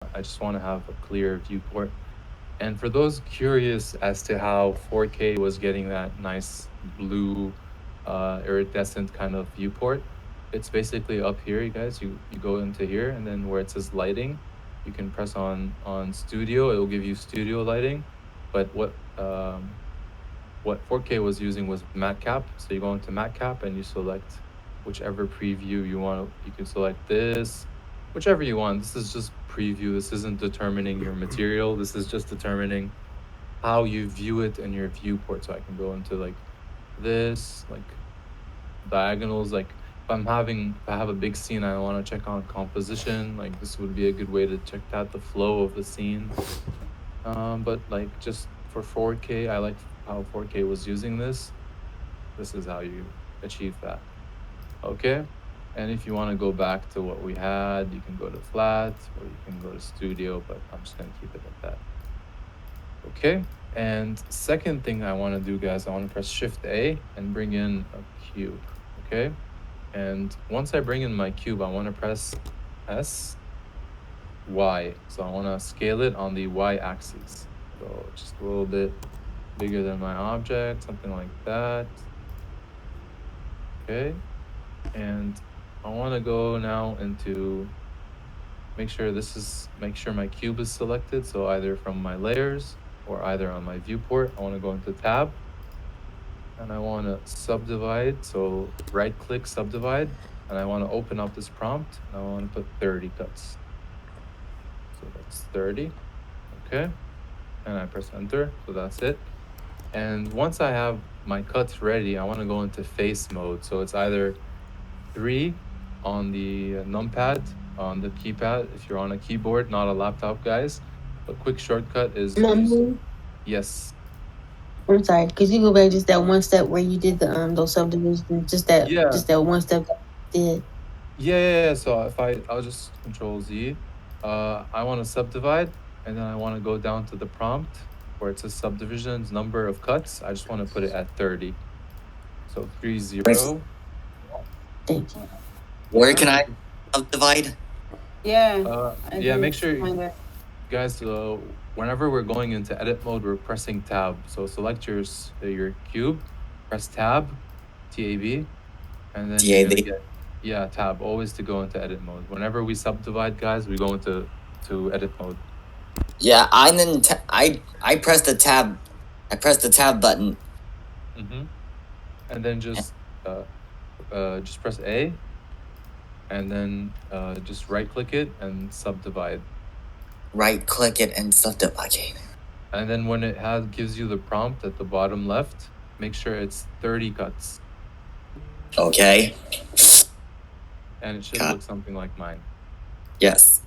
I just want to have a clear viewport. And for those curious as to how 4K was getting that nice blue iridescent kind of viewport, it's basically up here, you guys. You go into here, and then where it says lighting, you can press on studio. It will give you studio lighting. But what 4K was using was matte cap. So you go into matte cap and you select whichever preview you want. You can select this, whichever you want. This is just preview. This isn't determining your material. This is just determining how you view it in your viewport. So I can go into like this, like diagonals. Like if I have a big scene, I want to check on composition. Like this would be a good way to check out the flow of the scene. But like just for 4K, I like how 4K was using this. This is how you achieve that. Okay. And if you want to go back to what we had, you can go to flat or you can go to studio, but I'm just going to keep it at that. Okay. And second thing I want to do, guys, I want to press Shift A and bring in a cube. Okay. And once I bring in my cube, I want to press S, Y. So I want to scale it on the Y axis. So just a little bit bigger than my object, something like that. Okay. And I want to go now into make sure my cube is selected. So either from my layers or either on my viewport, I want to go into tab and I want to subdivide. So right click subdivide, and I want to open up this prompt and I want to put 30 cuts. So that's 30. Okay. And I press enter. So that's it. And once I have my cuts ready, I want to go into face mode. So it's either 3 on the numpad, on the keypad, if you're on a keyboard, not a laptop, guys. A quick shortcut is yes. I'm sorry. Could you go back just that one step where you did the those subdivisions? Yeah. Just that one step that you did. Yeah. So I'll just control Z. I want to subdivide, and then I want to go down to the prompt where it says subdivisions, number of cuts. I just want to put it at 30. So 30. Thank you. Where Yeah. can I subdivide? Yeah, I Yeah, make didn't sure find it. guys, whenever we're going into edit mode, we're pressing tab. So select your cube, press tab, TAB, and then you're gonna TAB. get tab, always to go into edit mode. Whenever we subdivide, guys, we go into edit mode. Yeah, I pressed the tab. I pressed the tab button. And then just press A, and then just right click it and subdivide. Right click it and subdivide. And then when it gives you the prompt at the bottom left, make sure it's 30 cuts. Okay. And it should look something like mine. Yes.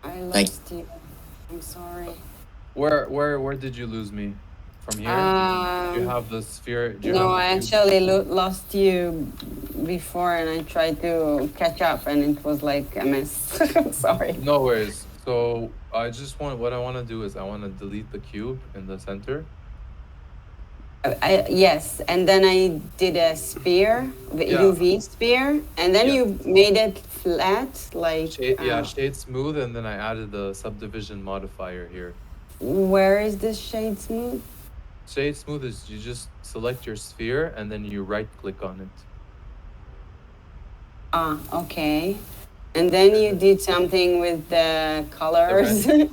I lost you. I'm sorry. Where did you lose me? From here? Do you have the sphere? No, I actually lost you before, and I tried to catch up, and it was like a mess. Sorry. No worries. So what I want to do is I want to delete the cube in the center. Yes, and then I did a sphere, the UV sphere, and then you made it flat, like shade smooth, and then I added the subdivision modifier here. Where is this shade smooth? Shade smooth is you just select your sphere and then you right click on it. Okay. And then you did something with the colors. The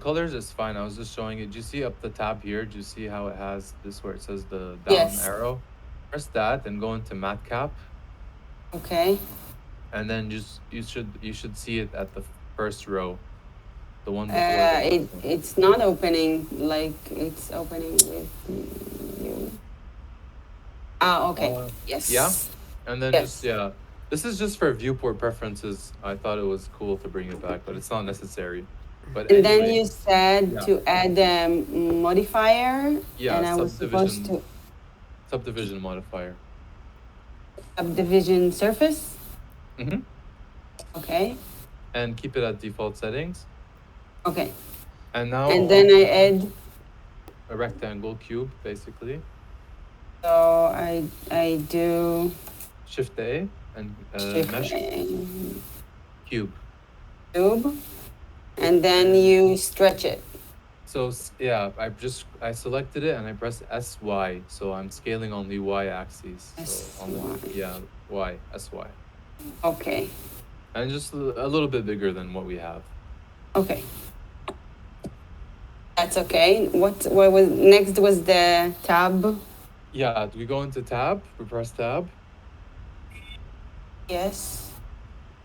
colors is fine. I was just showing it. Do you see up the tab here? Do you see how it has this where it says the down arrow? Press that and go into matte cap. Okay. And then you should see it at the first row. The one before. It's not opening like it's opening with you. Okay. Yes. Yeah. And then this is just for viewport preferences. I thought it was cool to bring it back, but it's not necessary. But and then you said to add the modifier. Yeah, and I was supposed to subdivision modifier. Subdivision surface. Okay. And keep it at default settings. Okay. And now. And then I add a rectangle cube, basically. So I do Shift A and mesh cube. cube, and then you stretch it. So yeah, I selected it and I pressed SY. So I'm scaling on the Y axis. So on the Y, SY. Okay. And just a little bit bigger than what we have. Okay. That's okay. What was next was the tab. Yeah, we go into tab, we press tab, Yes.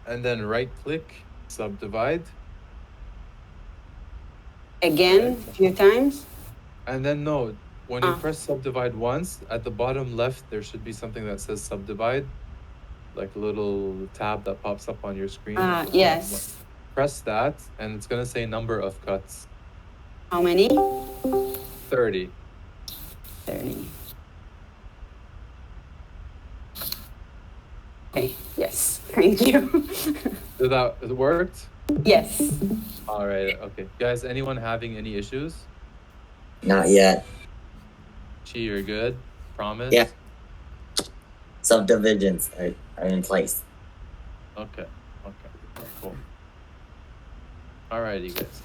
and then right click, subdivide. Again, Okay. a few times. And then no, when you press subdivide once, at the bottom left, there should be something that says subdivide, like a little tab that pops up on your screen. Yes. Press that, and it's gonna say number of cuts. How many? 30. 30. Okay, yes, thank you. It worked? Yes. All right, okay. Guys, anyone having any issues? Not yet. Chi, you're good? Promise? Yeah. Subdivisions are in place. Okay, cool. Alrighty, guys.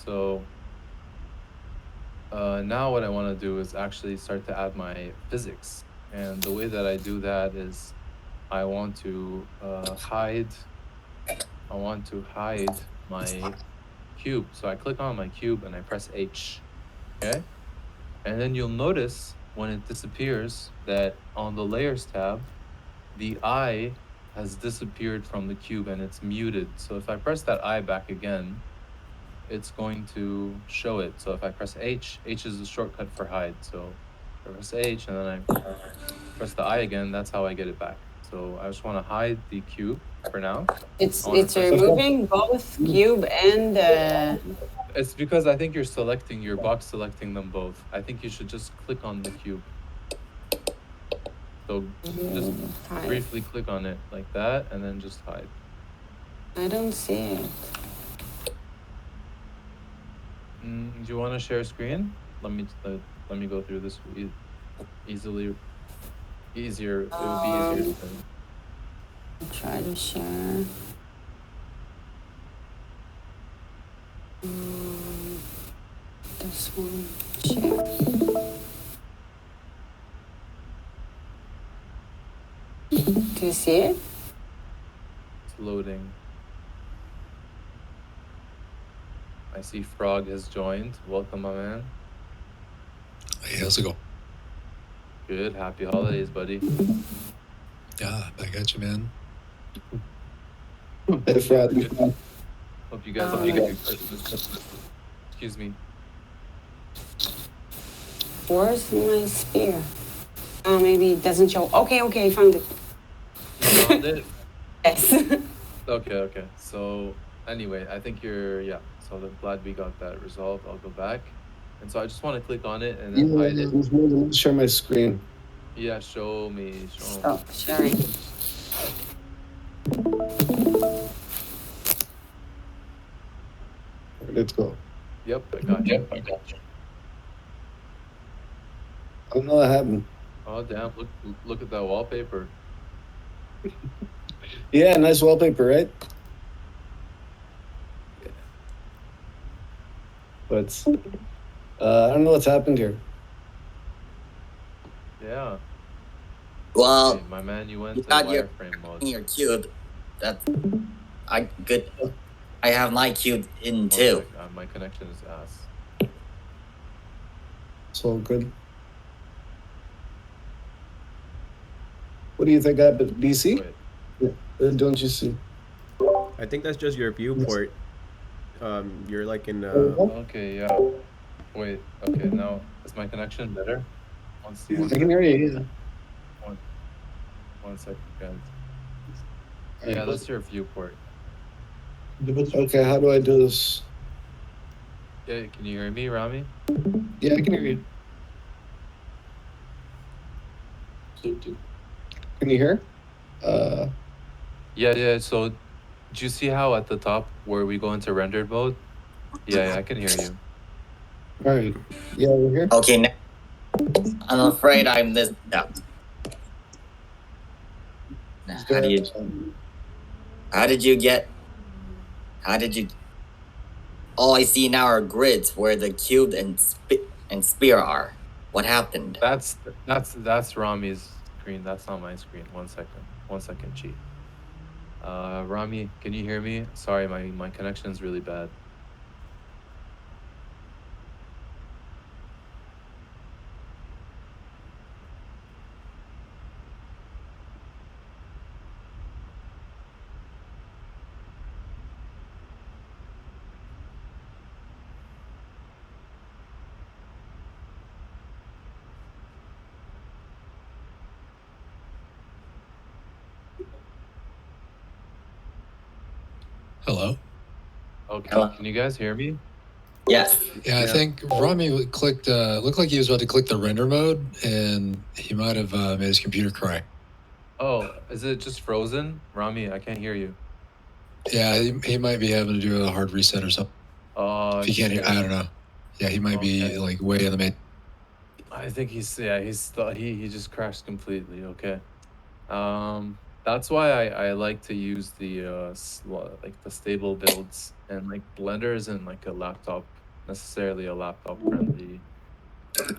So, now what I want to do is actually start to add my physics. And the way that I do that is I want to hide my cube. So I click on my cube and I press H, okay? And then you'll notice when it disappears that on the layers tab, the eye has disappeared from the cube and it's muted. So if I press that eye back again, it's going to show it. So if I press H, H is a shortcut for hide. So I press H and then I press the I again, that's how I get it back. So I just want to hide the cube for now. It's removing both cube and It's because I think you're box selecting them both. I think you should just click on the cube. So just briefly click on it like that and then just hide. I don't see it. Do you want to share screen? Let me go through this easier. It would be easier to try to share. This one, share. Do you see it? It's loading. I see Frog has joined. Welcome, my man. Hey, how's it going? Good. Happy holidays, buddy. Yeah, back at you, man. Hey, Frog. Hope you guys have a good Christmas. Excuse me. Where's my spear? Oh, maybe it doesn't show. Okay, I found it. You found it? Yes. Okay. So anyway, I think so I'm glad we got that resolved. I'll go back. And so I just want to click on it and then hide it. Let me share my screen. Yeah, show me. Oh, sharing. Let's go. Yep, I got you. I don't know what happened. Oh damn! Look at that wallpaper. Yeah, nice wallpaper, right? But I don't know what's happened here. Yeah. Well, hey, my man, you went to got wireframe mode. Your cube. I have my cube in too. My connection is ass. It's all good. What do you think happened? DC? Yeah. Don't you see? I think that's just your viewport. You're like in. Okay, yeah. Wait. Okay, now is my connection better? I can hear you. Yeah. One second, guys. Yeah, that's your viewport. Okay, how do I do this? Yeah, can you hear me, Rami? Yeah, I can hear you. Can you hear? Yeah. So, do you see how at the top where we go into rendered mode? Yeah, I can hear you. All right. Yeah, we're here. Okay, now I'm afraid I'm this. No. How did you get? How did you? All I see now are grids where the cube and spear are. What happened? That's Rami's screen. That's not my screen. 1 second. 1 second, cheat. Rami, can you hear me? Sorry, my connection's really bad. Hello. Okay, Hello? can you guys hear me? Yes. Yeah, I think Rami clicked. Looked like he was about to click the render mode, and he might have made his computer cry. Oh, is it just frozen? Rami, I can't hear you. Yeah, he might be having to do a hard reset or something. Oh, If he can't hear, I don't know. Yeah, he might be Okay. like way in the main. I think he's he just crashed completely. Okay. That's why I like to use the like the stable builds, and like Blender isn't like a laptop necessarily a laptop friendly.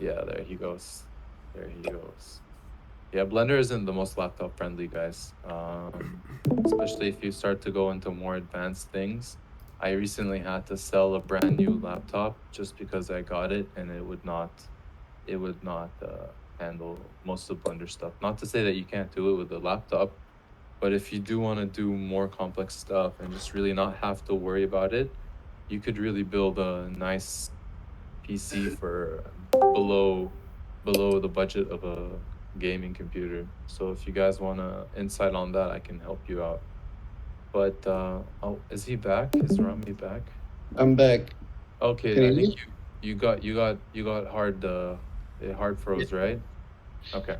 Yeah, there he goes. There he goes. Yeah, Blender isn't the most laptop friendly, guys. Especially if you start to go into more advanced things. I recently had to sell a brand new laptop just because I got it and it would not handle most of Blender stuff. Not to say that you can't do it with a laptop, but if you do want to do more complex stuff and just really not have to worry about it, you could really build a nice PC for below the budget of a gaming computer. So if you guys want insight on that, I can help you out. But oh, is he back? Is Rami back? I'm back. Okay, Can you I hear think me? you got hard it hard froze, right? Okay.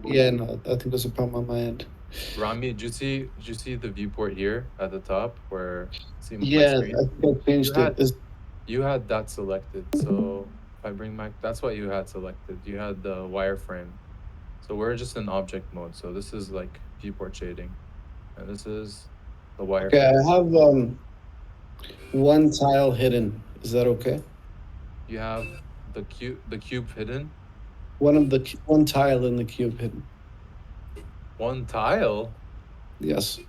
Yeah, no, I think there's a problem on my end. Rami, did you see the viewport here at the top where see my Yeah, screen? I think I changed it. You had that selected, so if I bring back, that's what you had selected. You had the wireframe. So we're just in object mode. So this is like viewport shading, and this is the Okay, I wireframe. have one tile hidden. Is that okay? You have the cube hidden. One tile in the cube hidden. One tile. Yes,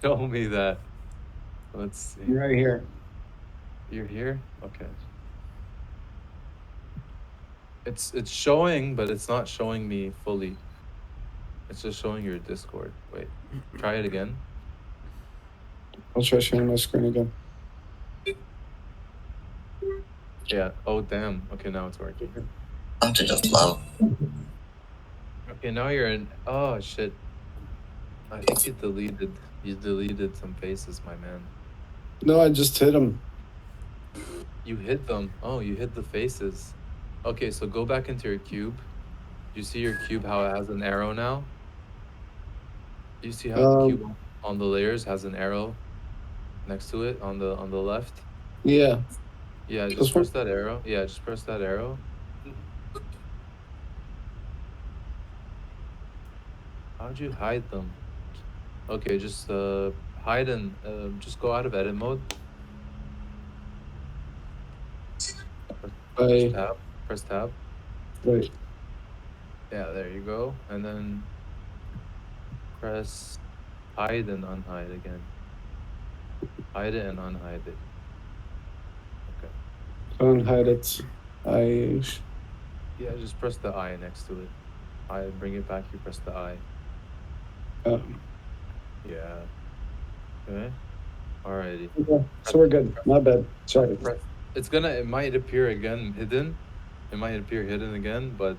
Show me that. Let's see. right here. You're here. Okay. It's showing, but it's not showing me fully. It's just showing your Discord. Wait, try it again. I'll try sharing my screen again. Yeah. Oh damn. Okay, now it's working. I'm to just love. Okay, now you're in. Oh shit. I think you deleted some faces, my man. No, I just hit him. You hid them. Oh, you hid the faces. Okay, so go back into your cube. You see your cube how it has an arrow now? You see how the cube on the layers has an arrow next to it on the left? Yeah. Yeah, just This press one? that arrow. Yeah, just press that arrow. How'd you hide them? Okay, just hide and just go out of edit mode. Press tab. Press tab. Right. Yeah, there you go. And then press hide and unhide again. Hide it and unhide it. Okay. Unhide it. Yeah, just press the I next to it. I bring it back, you press the I. Yeah. Okay. Alrighty. Okay. So we're good. My bad. Sorry. It might appear again hidden. It might appear hidden again, but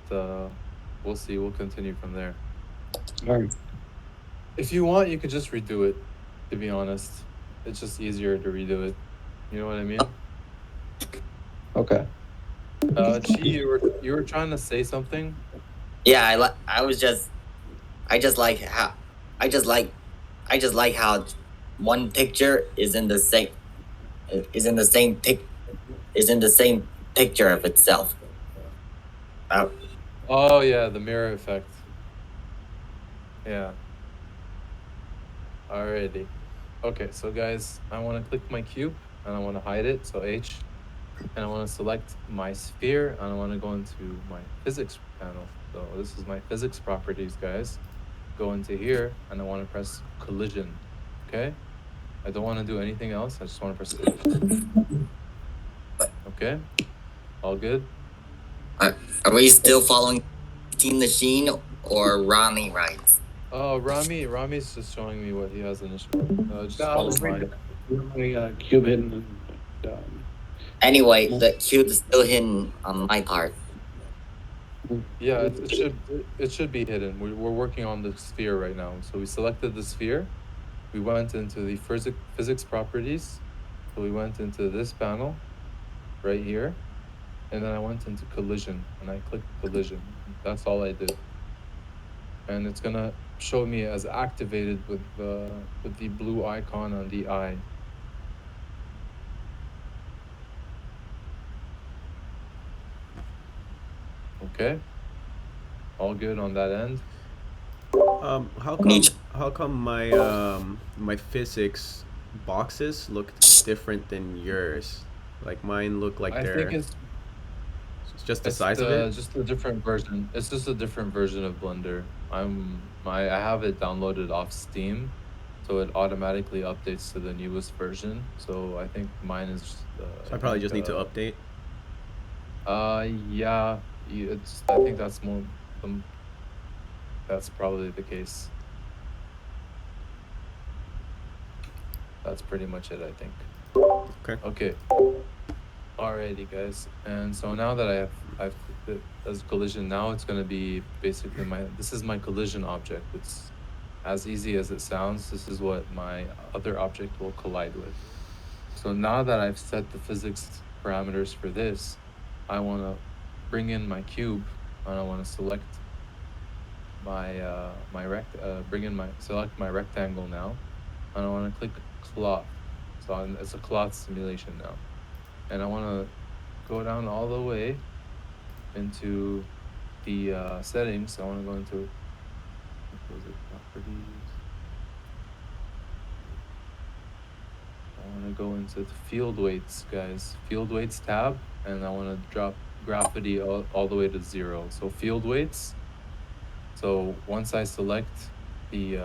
we'll see. We'll continue from there. All right. If you want, you could just redo it, to be honest. It's just easier to redo it. You know what I mean? Okay. Chi, you were trying to say something? Yeah, I just like how one picture is in the same picture of itself. Oh yeah, the mirror effect. Yeah. Alrighty. Okay, so guys, I want to click my cube and I want to hide it, so H. And I want to select my sphere and I want to go into my physics panel. So this is my physics properties, guys. Go into here and I want to press collision, okay? I don't want to do anything else. I just want to press collision. Okay, all good? Are we still following Team Machine or Rami rights? Oh, Rami's just showing me what he has initially. Just No, I follow was mine. reading my cube hidden. Anyway, the cube is still hidden on my part. Yeah, it should be hidden. We're working on the sphere right now. So we selected the sphere. We went into the physics properties. So we went into this panel right here. And then I went into collision and I clicked collision. That's all I did. And it's gonna show me as activated with the blue icon on the eye. Okay. All good on that end. How come my my physics boxes look different than yours? Like mine look like I they're think it's just the size of it. just a different version. It's just a different version of Blender. I have it downloaded off Steam, so it automatically updates to the newest version. So I think mine is. So I probably just need to update. Yeah, it's. I think that's more. That's probably the case. That's pretty much it, I think. Okay. Okay. Alrighty, guys. And so now that I've clicked it as collision, now it's gonna be basically this is my collision object. It's as easy as it sounds. This is what my other object will collide with. So now that I've set the physics parameters for this, I want to bring in my cube and I want to select my select my rectangle now, and I want to click cloth. So it's a cloth simulation now, and I want to go down all the way into the settings. I want to go into properties. I want to go into the field weights, guys. Field weights tab, and I want to drop gravity all the way to 0. So field weights. So once I select the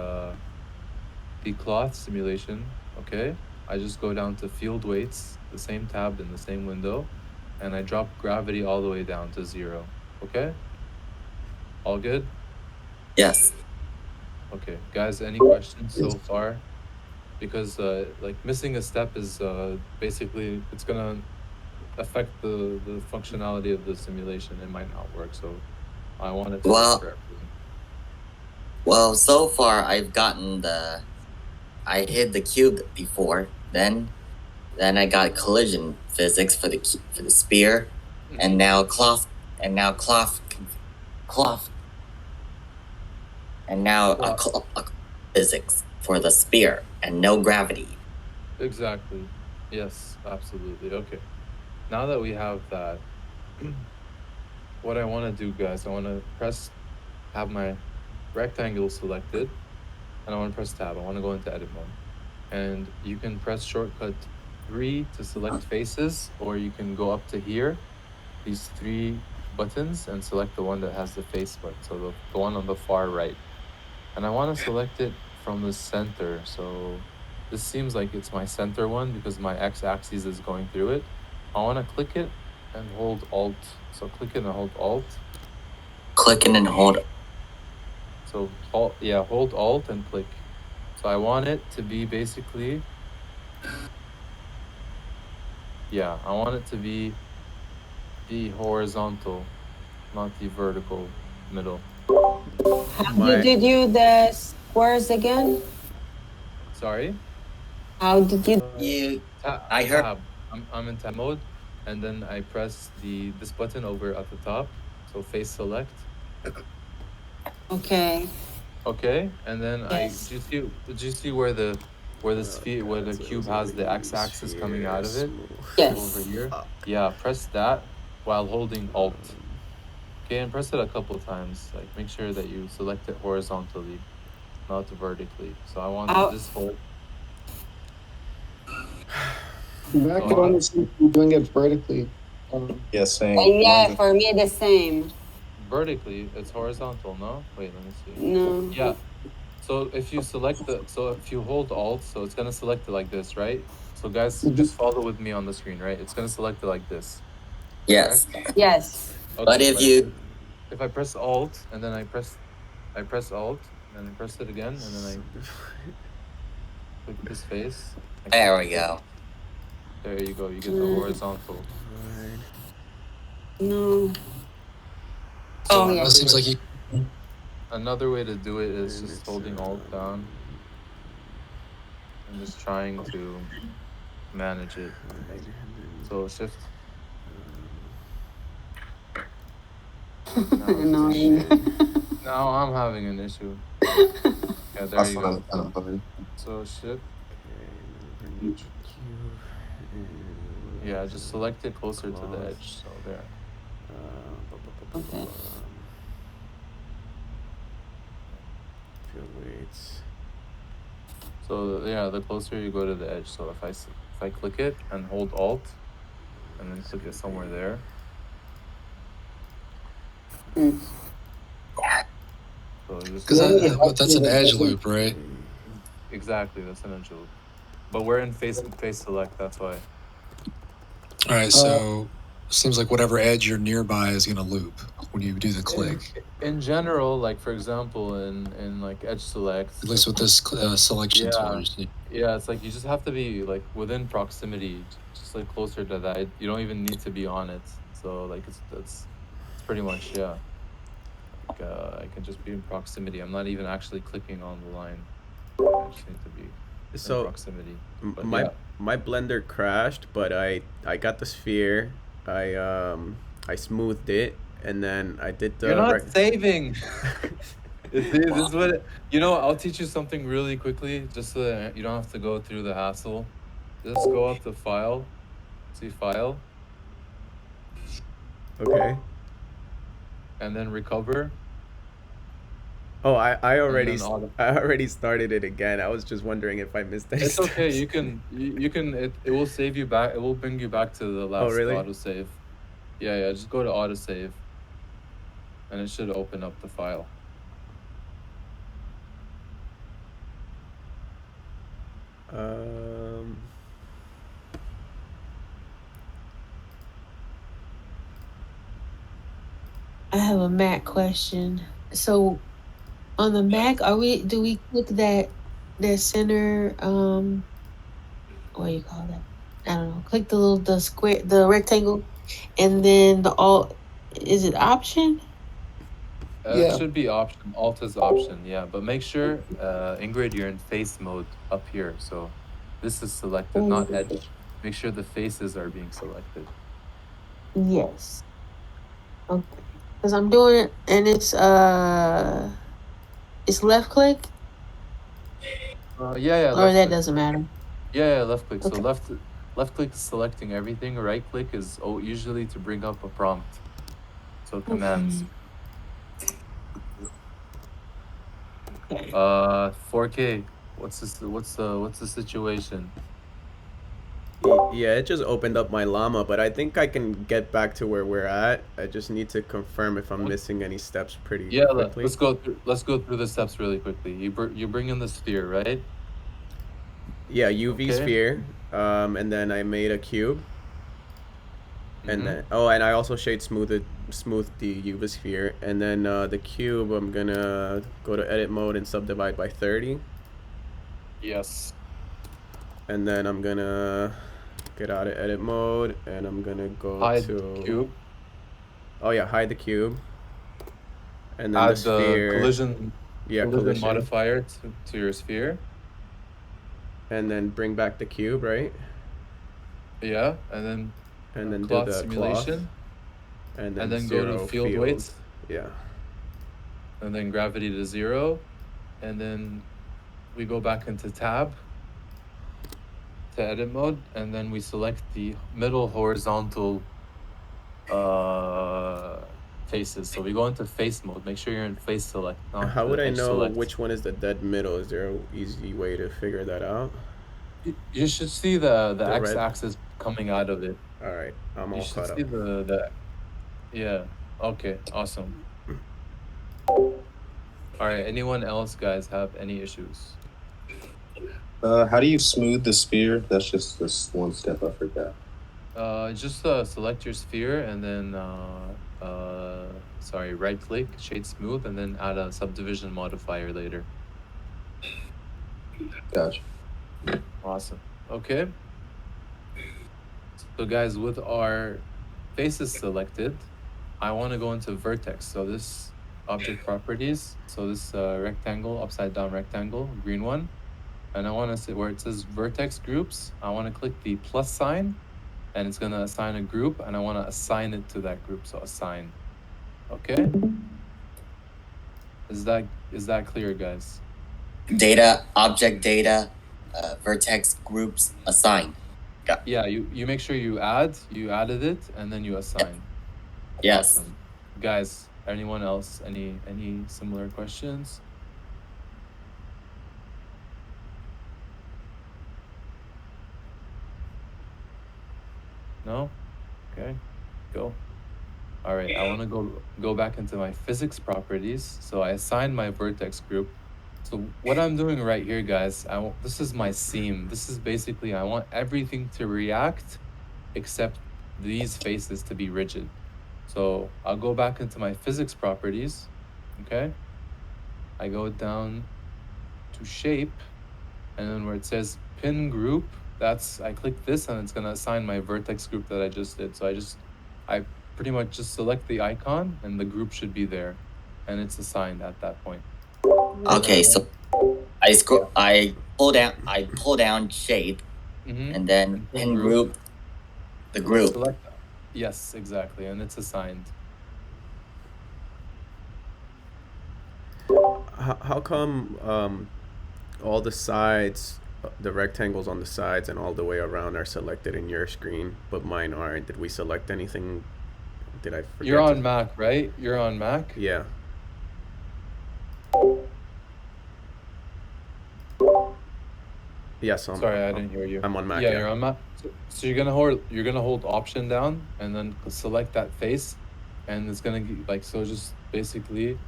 cloth simulation, okay, I just go down to field weights, the same tab in the same window, and I drop gravity all the way down to 0. Okay? All good? Yes. Okay, guys, any questions so far? Because like missing a step is basically it's gonna affect the functionality of the simulation. It might not work, so I want it to work for everyone. Well, so far I've gotten I hid the cube before. Then I got collision physics for the sphere, and now cloth, and now physics for the sphere, and no gravity. Exactly. Yes, absolutely. Okay. Now that we have that, what I want to do, guys, I want to have my rectangle selected, and I want to press tab. I want to go into edit mode. And you can press shortcut 3 to select faces, or you can go up to here, these 3 buttons, and select the one that has the face button, so the one on the far right. And I want to select it from the center, so this seems like it's my center one because my x-axis is going through it. I want to click it and hold Alt. So click it and hold Alt. Clicking and hold. So hold Alt and click. So I want it to be basically, I want it to be the horizontal, not the vertical middle. How did you the squares again? Sorry? How did you? I heard. Tab. I'm in tab mode, and then I press this button over at the top, so face select. Okay. Okay, and then Yes. did you see where the sphere, where the cube has the x-axis coming out of it? Yes. Over here. Yeah, press that while holding Alt. Okay, and press it a couple times. Like make sure that you select it horizontally, not vertically. So I want this whole. Mac So could only seem to be doing it vertically. Yeah, same. Yeah, for me the same. vertically, it's horizontal, no? Wait, let me see. No. Yeah. So if you select if you hold Alt, so it's gonna select it like this, right? So guys, Mhm. just follow with me on the screen, right? It's gonna select it like this. Yes. Yes. Okay, But if I press Alt and then I press Alt and then I press it again and then I click his face. there we go. There you go. You get the horizontal. No. So Oh, yeah. it seems like you. Another way to do it is just holding Alt down and just trying to manage it. So shift. Annoying. Now I'm having an issue. Yeah, there That's you what go. I'm doing. So shift. Yeah, just select it closer to the edge. So there. Okay. Weights. So yeah, the closer you go to the edge. So if I click it and hold Alt, and then click it somewhere there. Mm. So you just Because that's an edge loop, right? exactly, that's an edge loop. But we're in face select. That's why. All right, so seems like whatever edge you're nearby is going to loop when you do the click. In general, like for example, in like edge select. At least with this selection tool. Yeah, it's like you just have to be like within proximity, just like closer to that. You don't even need to be on it. So like it's pretty much yeah. Like, I can just be in proximity. I'm not even actually clicking on the line. I just need to be in proximity. But My blender crashed, but I got the sphere. I smoothed it, and then I did the. You're not saving. This is what you know. I'll teach you something really quickly, just so that you don't have to go through the hassle. Just go up to File, see File, Okay. and then Recover. Oh, I already started it again. I was just wondering if I missed any It's steps. okay. You can. It will save you back. It will bring you back to the last autosave. Yeah. Just go to autosave, and it should open up the file. I have a Mac question. So on the Mac, do we click that center what do you call that? I don't know. Click the square, the rectangle, and then the Alt. Is it Option? It should be Option. Alt is Option. Yeah, but make sure, Ingrid, you're in face mode up here. So this is selected, not edge. Make sure the faces are being selected. Yes. Okay. Because I'm doing it, and it's left click. Yeah. Or that doesn't matter. Yeah, left click. Okay. So left click is selecting everything. Right click is usually to bring up a prompt. So commands. 4K. What's the situation? Yeah, it just opened up my llama, but I think I can get back to where we're at. I just need to confirm if I'm missing any steps pretty quickly. Let's go through the steps really quickly. You bring in the sphere, right? Yeah, UV sphere. And then I made a cube. And then and I also shade smoothed the UV sphere. And then the cube, I'm gonna go to edit mode and subdivide by 30. Yes. And then I'm gonna get out of edit mode, and I'm gonna go to cube. Oh yeah, hide the cube. And then add the sphere. Collision modifier to your sphere. And then bring back the cube, right? Yeah, and then do cloth the simulation. And then go to field weights. Yeah. And then gravity to 0, and then we go back into tab to edit mode, and then we select the middle horizontal faces. So we go into face mode. Make sure you're in face select. How would I know which one is the dead middle? Is there an easy way to figure that out? You should see the The red? x-axis coming out of it. All right, I'm You all should caught up. see the yeah. Okay, awesome. All right, anyone else, guys, have any issues? How do you smooth the sphere? That's just this one step I forgot. Just select your sphere and then sorry, right click, shade smooth, and then add a subdivision modifier later. Gotcha. Awesome. Okay. So guys, with our faces selected, I want to go into vertex. So this object properties, so this rectangle, upside down rectangle, green one. And I want to say where it says vertex groups, I want to click the plus sign and it's going to assign a group and I want to assign it to that group. So assign. Okay. Is that clear, guys? Data, object data, vertex groups assigned. Yeah, you make sure you added it and then you assign. Yes. Awesome. Guys, anyone else? Any similar questions? No? Okay, go. All right, I want to go back into my physics properties. So I assigned my vertex group. So what I'm doing right here, guys, this is my seam. This is basically, I want everything to react except these faces to be rigid. So I'll go back into my physics properties, okay? I go down to shape, and then where it says pin group, I click this and it's gonna assign my vertex group that I just did. So I pretty much just select the icon and the group should be there and it's assigned at that point. Okay, so I pull down shape and then pin group the group. Select, yes, exactly, and it's assigned. How come all the sides, the rectangles on the sides and all the way around are selected in your screen, but mine aren't? Did we select anything? Did I forget? You're on Mac, right? You're on Mac? Yeah. Yes. Sorry, I didn't hear you. I'm on Mac. Yeah, you're on Mac. So you're gonna hold Option down and then select that face, and it's gonna so just basically,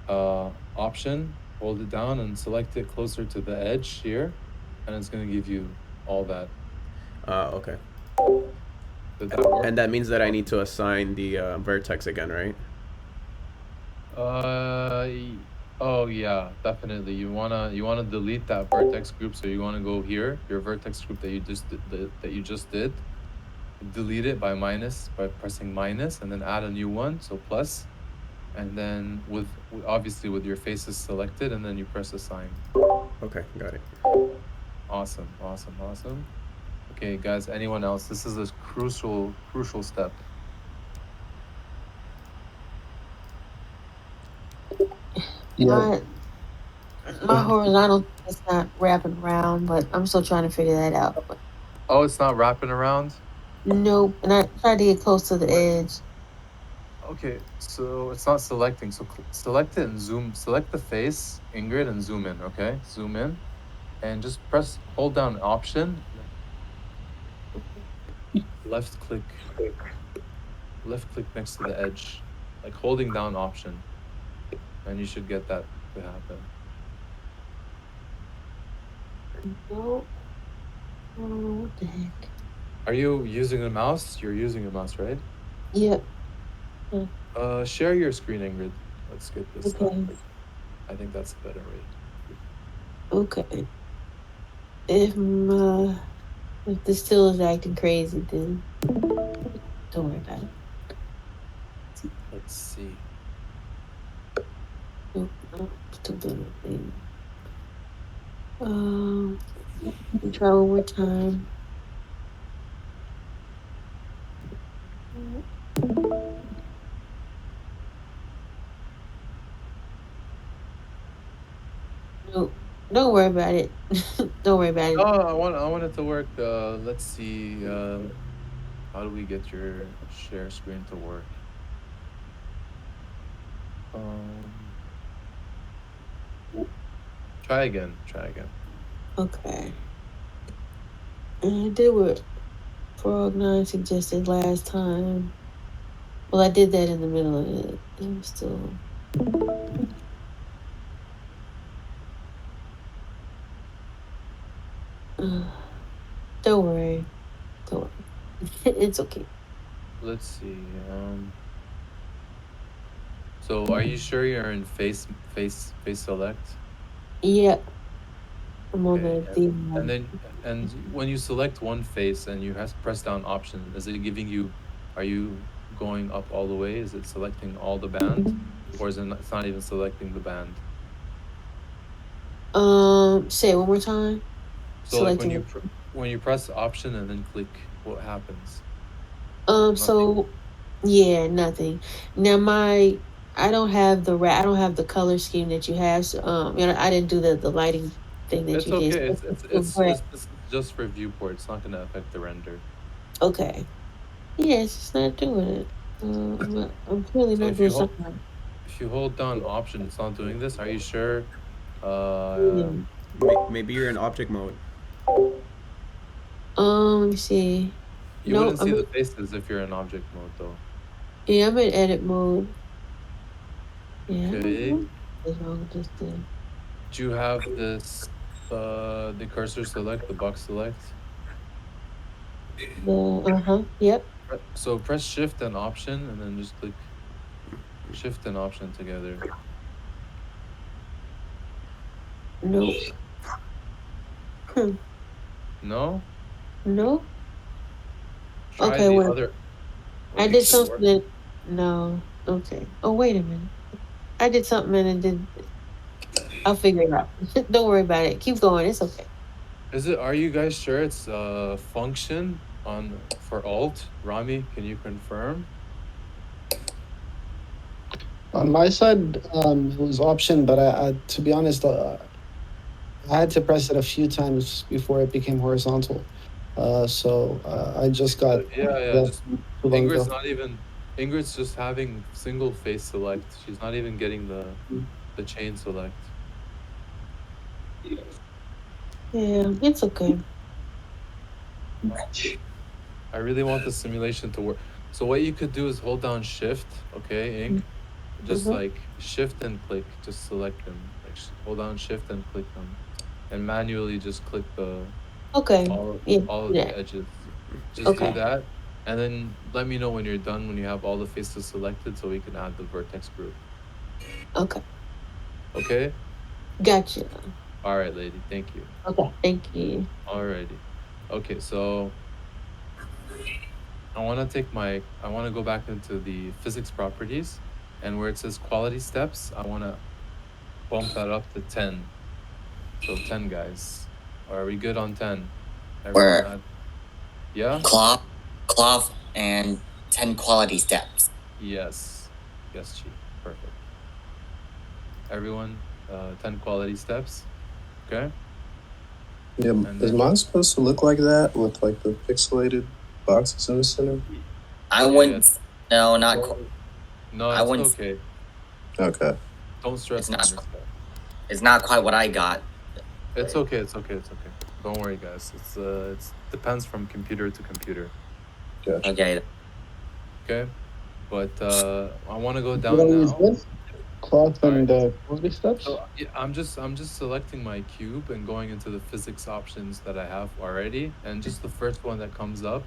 Option, hold it down and select it closer to the edge here, and it's gonna give you all that. Okay. Did that work? And that means that I need to assign the vertex again, right? Oh yeah, definitely. You wanna delete that vertex group, so you wanna go here, your vertex group that you just did. Delete it by pressing minus, and then add a new one, so plus, and then obviously with your faces selected, and then you press assign. Okay, got it. Awesome. Okay, guys, anyone else? This is a crucial step. My horizontal is not wrapping around, but I'm still trying to figure that out. Oh, it's not wrapping around? Nope, and I tried to get close to the edge. Okay, so it's not selecting. So select it and zoom. Select the face, Ingrid, and zoom in. Okay, zoom in, and just hold down Option. Left click next to the edge, like holding down Option, and you should get that to happen. Nope. What the heck? Are you using a mouse? You're using a mouse, right? Yep. Share your screen, Ingrid. Let's get this done. Okay. I think that's a better way. Okay. If this still is acting crazy, then don't worry about it. Let's see. Nope, still doing the thing. Try one more time. Nope. Don't worry about it. Don't worry about it. Oh, I want it to work. Let's see. How do we get your share screen to work? Try again. Okay. I did what Frog9 suggested last time. Well, I did that in the middle of it. I'm still. Don't worry. Don't worry. It's okay. Let's see. So are you sure you're in face select? Yeah. I'm on Okay. the theme. And when you select one face and you have to press down option, is it giving you? Are you going up all the way? Is it selecting all the band, or is it not, it's not even selecting the band? Say it one more time. So like Selecting. when you press option and then click, what happens? So yeah, nothing. Now I don't have I don't have the color scheme that you have. So I didn't do the lighting thing that It's you did. okay. So It's just for viewport. It's not gonna affect the render. okay. Yeah, it's just not doing it. I'm clearly So not doing something right. if you hold down option, it's not doing this. Are you sure? Yeah. Maybe you're in object mode. Let me see. You No, wouldn't see the faces if you're in object mode, though. yeah, I'm in edit mode. Yeah, I don't Okay. know what's wrong with this thing. Do you have this? The cursor select, the box select. Yep. So press shift and option, and then just click shift and option together. Nope. No. No. Try Okay, the wait. other. I did something that, no. Okay. Oh, wait a minute. I did something and it did. I'll figure it out. Don't worry about it. Keep going. It's okay. Is it? Are you guys sure it's function on for alt? Rami, can you confirm? On my side, it was option, but I to be honest, I had to press it a few times before it became horizontal. So I just got Yeah. Just too long Ingrid's ago. not even. Ingrid's just having single face select. She's not even getting the chain select. Yeah, it's okay. I really want the simulation to work. So what you could do is hold down shift, okay, ink. Just like shift and click, just select them. Like hold down shift and click them. And manually just click the Okay. all of the edges. Just do that. And then let me know when you're done, when you have all the faces selected, so we can add the vertex group. Okay. Okay? Gotcha. All right, lady. Thank you. Okay. Thank you. Alrighty. Okay, so I want to go back into the physics properties, and where it says quality steps, I want to bump that up to 10. So 10 guys. Are we good on 10? We're yeah? cloth and 10 quality steps. Yes, Chief. Perfect. Everyone, 10 quality steps. Okay? Yeah, is mine supposed to look like that with like the pixelated boxes in the center? I wouldn't. No, not quite. No, it's okay. Okay. Don't stress. It's not quite what I got. It's okay. Don't worry, guys. It's depends from computer to computer. Gotcha. Okay. But I want to go down now. Cloth and quality steps. So yeah, I'm just selecting my cube and going into the physics options that I have already, and just the first one that comes up,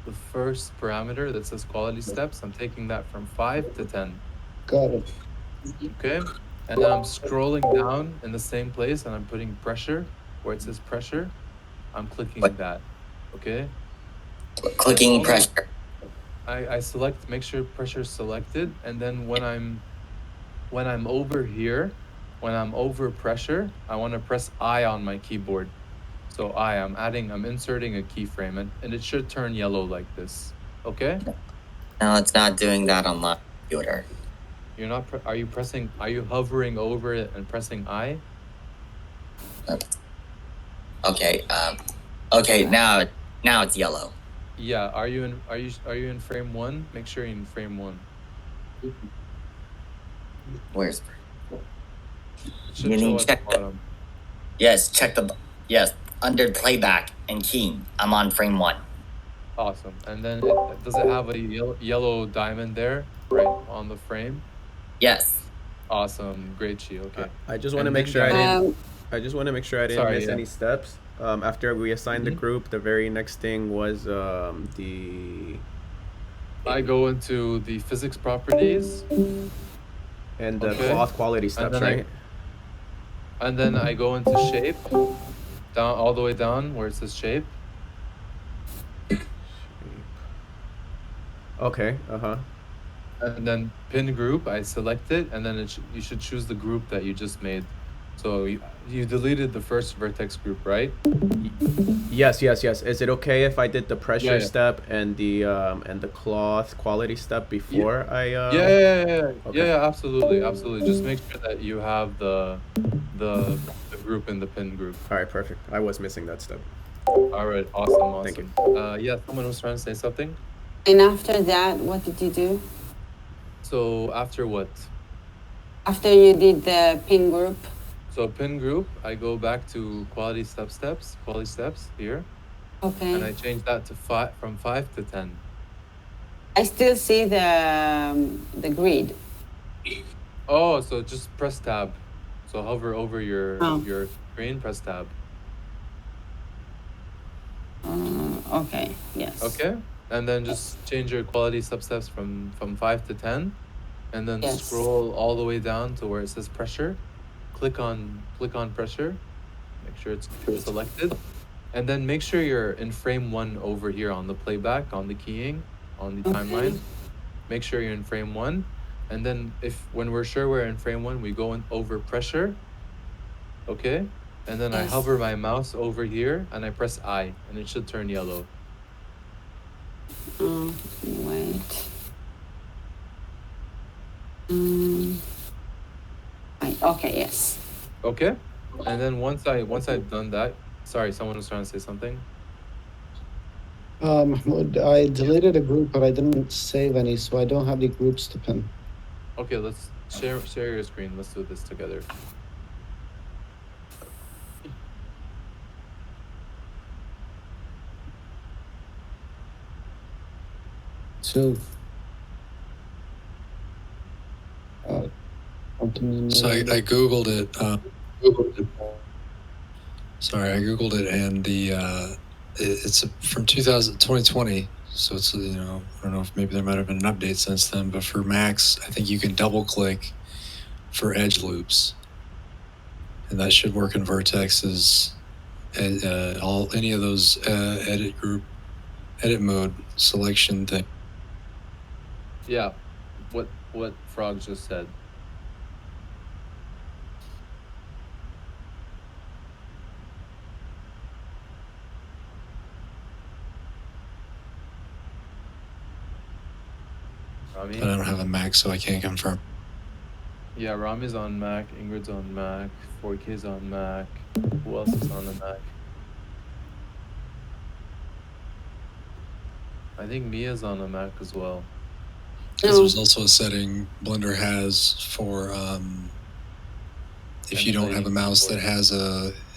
the first parameter that says quality steps, I'm taking that from 5 to 10. Got it. Okay, and then I'm scrolling down in the same place, and I'm putting pressure where it says pressure. I'm clicking that. Okay. Clicking pressure. I select, make sure pressure is selected, and then when I'm over here, when I'm over pressure, I want to press I on my keyboard. So I'm inserting a keyframe, and it should turn yellow like this. Okay? No, it's not doing that on my computer. You're not. Are you hovering over it and pressing I? Okay. Okay. Now it's yellow. Yeah. Are you in frame 1? Make sure you're in frame 1. Where's? You need check the bottom. Yes, check the. Yes, under playback. and keying. I'm on frame 1. Awesome. And then does it have a yellow diamond there, right on the frame? Yes. Awesome. Great, Chi. Okay. I just want to And make then sure I guys- didn't. I just want to make sure I didn't Sorry, miss yeah. any steps. After we assigned the group, the very next thing was the I go into the physics properties. and the Okay. cloth quality steps, right? And then I go into shape, down all the way down where it says shape. Okay. And then pin group, I select it, and then you should choose the group that you just made. So you deleted the first vertex group, right? Yes. Is it okay if I did the pressure Yeah. step and the cloth quality step before I? Yeah, Okay. absolutely. Just make sure that you have the group in the pin group. All right, perfect. I was missing that step. All right, awesome. Thank you. Yeah, someone was trying to say something. And after that, what did you do? So after what? After you did the pin group? So pin group, I go back to quality steps here. Okay. And I change that to from 5 to 10. I still see the grid. Oh, so just press tab. So hover over your screen, press tab. Okay. Yes. Okay. And then just change your quality substeps from 5 to 10, and then scroll all the way down to where it says pressure. Click on pressure. Make sure it's selected, and then make sure you're in frame 1 over here on the playback, on the keying, on the timeline. Make sure you're in frame 1, and then when we're sure we're in frame 1, we go in over pressure. Okay, and then I hover my mouse over here and I press I, and it should turn yellow. Wait. Okay, yes. Okay, and then once I've done that, sorry, someone was trying to say something. I deleted a group, but I didn't save any, so I don't have the groups to pin. Okay, let's share your screen. Let's do this together. So, so I googled it. Sorry, I googled it, and it's from 2020. So it's, I don't know if maybe there might have been an update since then, but for Macs, I think you can double click for edge loops, and that should work in Vertex's any of those edit mode selection thing. Yeah, what Frog just said. Rami? But I don't have a Mac, so I can't confirm. Yeah, Rami's on Mac, Ingrid's on Mac, 4K's on Mac. Who else is on the Mac? I think Mia's on a Mac as well. Because there's also a setting Blender has for if you don't have a mouse that has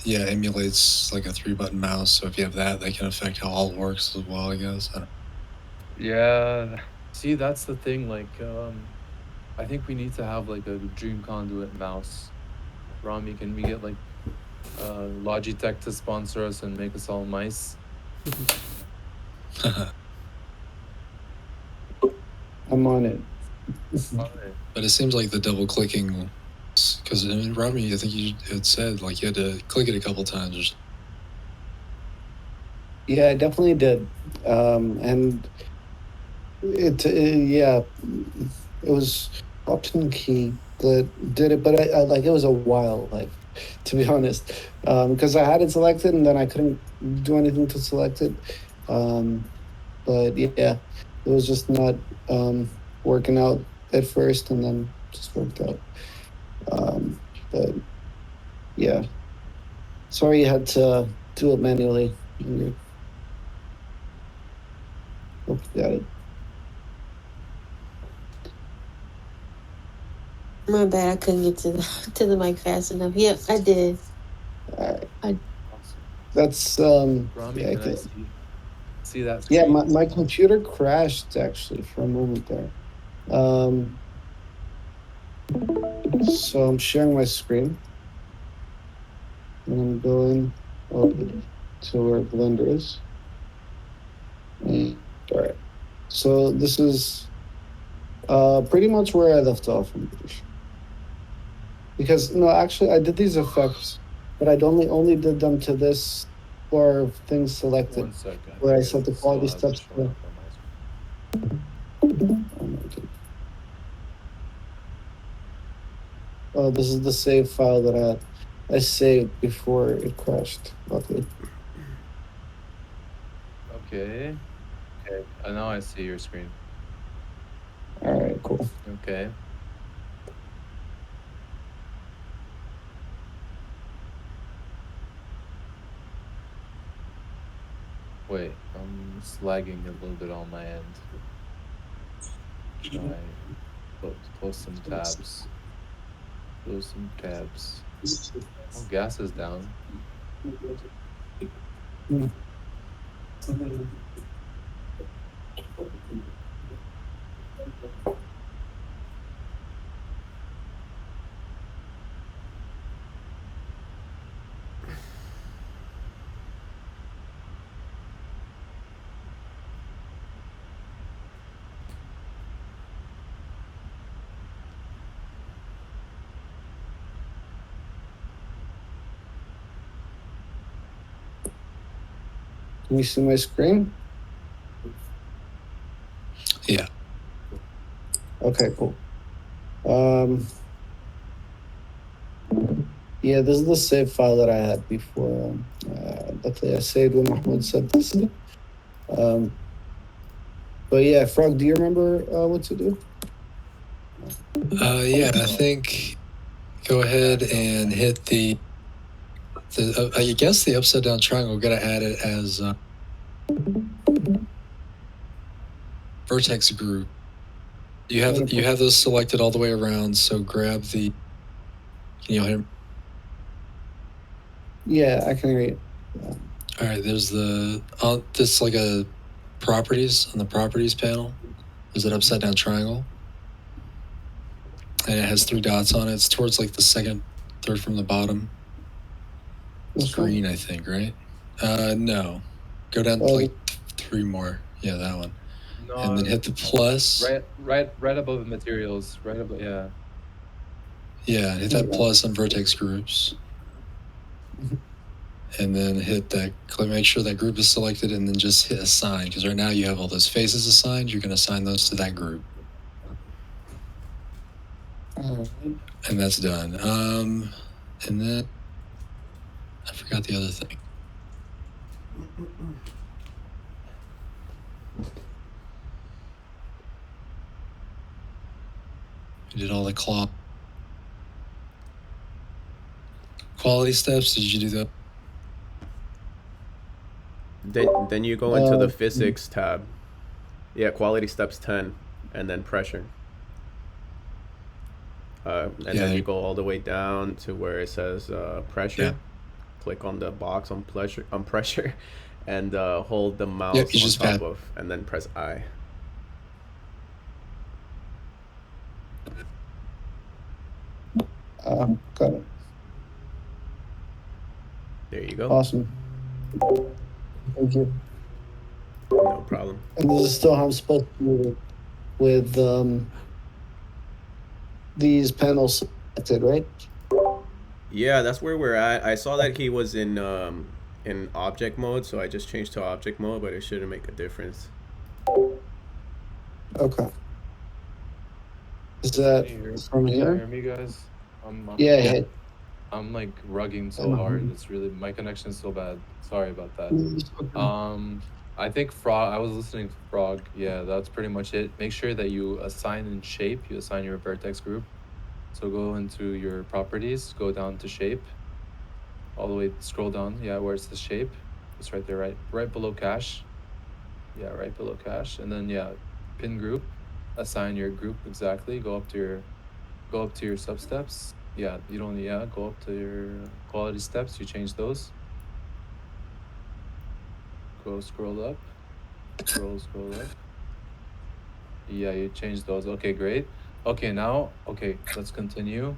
emulates like a 3-button mouse. So if you have that can affect how alt works as well, I guess. Yeah. See, that's the thing. Like, I think we need to have like a Dream Conduit mouse. Rami, can we get like Logitech to sponsor us and make us all mice? I'm on it. But it seems like the double clicking, because Rami, I think you had said like you had to click it a couple times. Yeah, I definitely did, and it was option key that did it, but I like it was a while, like, to be honest, because I had it selected and then I couldn't do anything to select it, but yeah, it was just not working out at first, and then just worked out. But yeah, sorry you had to do it manually. Hope you got it. My bad, I couldn't get to the mic fast enough. Yep, I did. All right. That's Rami, yeah, can I see that yeah. screen? My computer crashed actually for a moment there. So I'm sharing my screen, and I'm going over to where Blender is. All right. So this is pretty much where I left off. I'm pretty sure. Because no, actually, I did these effects, but I only did them to this for things selected, 1 second. where I It set the still quality hasn't steps. shown up on my screen. Oh, this is the save file that I saved before it crashed. Luckily. Okay. Now I see your screen. All right, cool. Okay. Wait, it's lagging a little bit on my end. Close some tabs. Close some tabs. Oh, gas is down. Can you see my screen? Yeah. Okay, cool. Yeah, this is the save file that I had before. Luckily, I saved when Mahmoud said this. But yeah, Frog, do you remember what to do? Yeah, I think go ahead and hit the I guess the upside down triangle. We're gonna add it as vertex group. You have those selected all the way around. So grab the. Can you hear me? Yeah, I can hear you. All right, there's this like a properties on the properties panel. There's an upside down triangle, and it has 3 dots on it. It's towards like the third from the bottom. It's green, I think, right? No, go down like 3 more. Yeah, that one. No, and then hit the plus. Right above the materials. Right above, yeah. Yeah, hit that plus on vertex groups. And then hit that, make sure that group is selected, and then just hit assign, because right now you have all those faces assigned. You're going to assign those to that group. And that's done. And then I forgot the other thing. You did all the quality steps. Did you do that? Then you go into the physics tab. Yeah, quality steps 10, and then pressure. Then you go all the way down to where it says pressure. Yeah. Click on the box on pressure, and hold the mouse on top of, and then press I. Got it. There you go. Awesome. Thank you. No problem. And this is still how I'm supposed to do it with these panels selected, right? Yeah, that's where we're at. I saw that he was in object mode, so I just changed to object mode, but it shouldn't make a difference. Okay. Is that from here? Can you hear me, guys? Yeah. I'm like rugging so hard. It's really, my connection is so bad. Sorry about that. I think Frog, I was listening to Frog. Yeah, that's pretty much it. Make sure that you assign in shape, you assign your vertex group. So go into your properties, go down to shape, all the way, scroll down. Yeah, where it's the shape. It's right there, right below cache. Yeah, right below cache. And then yeah, pin group, assign your group exactly. Go up to your sub steps. Yeah, you don't, go up to your quality steps, you change those. Scroll up. Scroll up. Yeah, you changed those. Okay, great. Okay, now, okay, let's continue.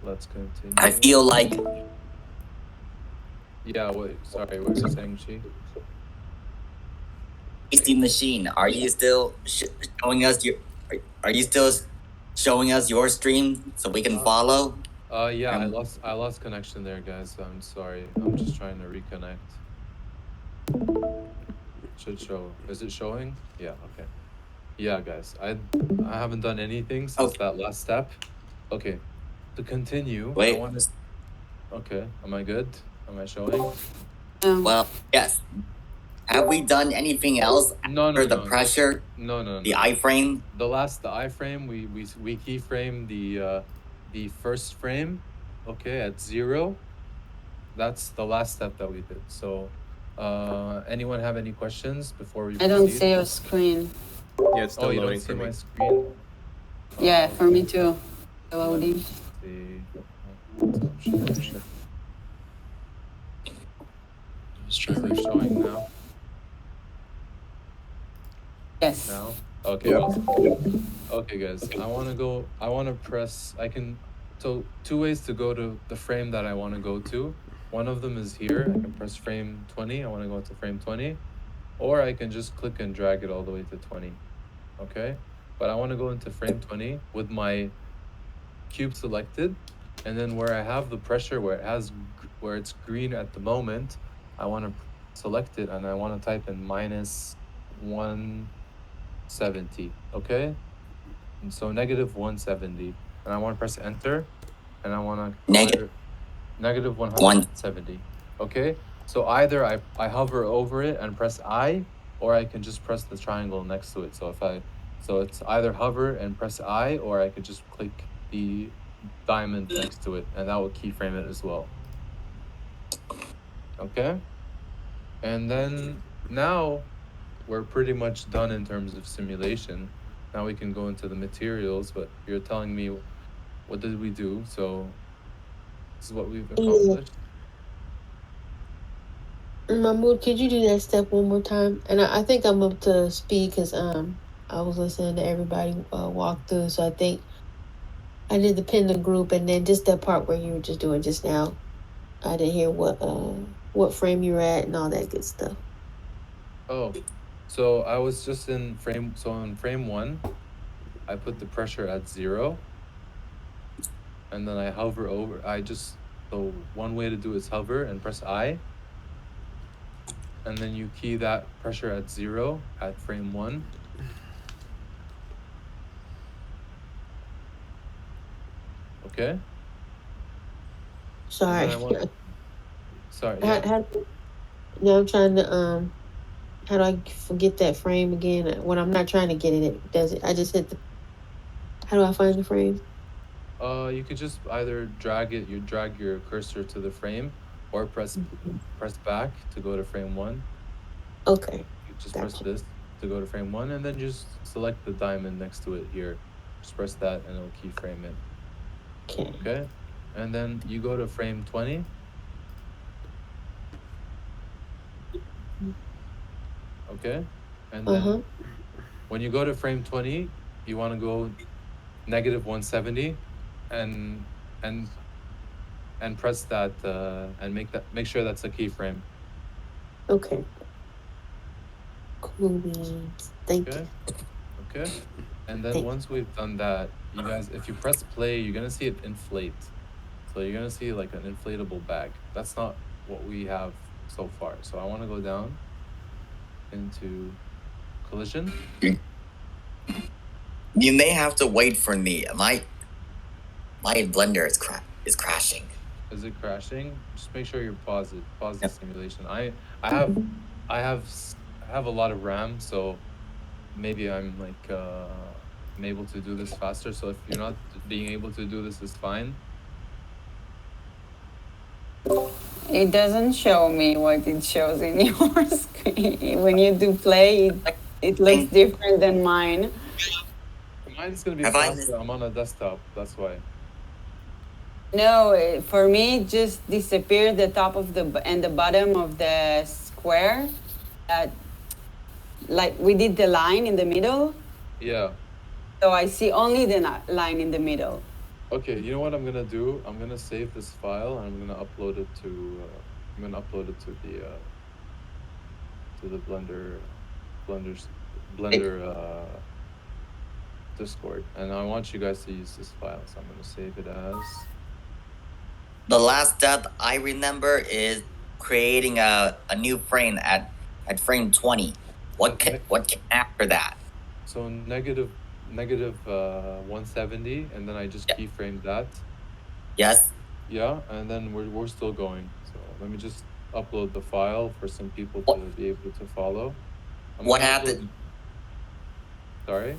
Let's continue. I feel like. Yeah, wait, sorry, what were you saying, Chi? Tasty machine. Are you still showing us your? Are you still showing us your stream so we can follow? Yeah, I lost connection there, guys. I'm sorry. I'm just trying to reconnect. Should show. Is it showing? Yeah. Okay. Yeah, guys. I haven't done anything since that last step. Okay. To continue, Wait. I want to. Okay. Am I good? Am I showing? Well, yes. Have we done anything else after the pressure? No. The iframe. The iframe, we keyframe the first frame. Okay, at 0. That's the last step that we did. So, anyone have any questions before we? I don't see your screen. Yeah, it's still you loading don't see for me. my screen? Yeah, for me too. Loading. Is it showing now? Yes. Now? Okay. Yep. Okay, guys. I want to press. So 2 ways to go to the frame that I want to go to. One of them is here. I can press frame 20. I want to go to frame 20. Or I can just click and drag it all the way to 20. Okay? But I want to go into frame 20 with my cube selected. And then where I have the pressure, where it's green at the moment, I want to select it and I want to type in minus 170. Okay? And so negative 170. And I want to press enter. And I want to negative 170. Okay? So either I hover over it and press I, or I can just press the triangle next to it. So it's either hover and press I, or I could just click the diamond next to it, and that will keyframe it as well. Okay? And then now we're pretty much done in terms of simulation. Now we can go into the materials, but you're telling me what did we do? So this is what we've accomplished. Mahmoud, could you do that step one more time? And I think I'm up to speed because I was listening to everybody walk through. So I think I did the pin the group, and then just that part where you were just doing just now. I didn't hear what frame you were at and all that good stuff. Oh, so I was just in frame. So in frame 1, I put the pressure at 0, and then I hover over. So one way to do is hover and press I. And then you key that pressure at 0 at frame 1. Okay? Sorry. Sorry. No, I'm trying to how do I forget that frame again? When I'm not trying to get it does it. I just hit the. How do I find the frame? You could just either drag your cursor to the frame, or press back to go to frame 1. Okay. You just press this to go to frame 1, and then just select the diamond next to it here. Just press that, and it'll keyframe it. Okay. And then you go to frame 20. Okay. And then when you go to frame 20, you want to go negative 170, and press that and make sure that's a keyframe. Okay. Cool beans. Thank you. Okay. And then once we've done that, you guys, if you press play, you're gonna see it inflate. So you're gonna see like an inflatable bag. That's not what we have so far. So I want to go down into collision. You may have to wait for me. My blender is crashing. Is it crashing? Just make sure you pause it. Pause the simulation. I have a lot of RAM, so maybe I'm like I'm able to do this faster. So if you're not being able to do this, is fine. It doesn't show me what it shows in your screen. When you do play, it looks different than mine. Mine's gonna be faster. I'm on a desktop. That's why. No, for me, it just disappeared the top of the and the bottom of the square that, like we did the line in the middle. Yeah. So I see only the line in the middle. Okay, you know what I'm gonna do? I'm gonna save this file and I'm gonna upload it to the Blender Discord, and I want you guys to use this file. So I'm gonna save it as. The last step I remember is creating a new frame at frame 20. What came after that? So negative 170, and then I just keyframed that. Yes. Yeah, and then we're still going. So let me just upload the file for some people to be able to follow. What happened? Sorry.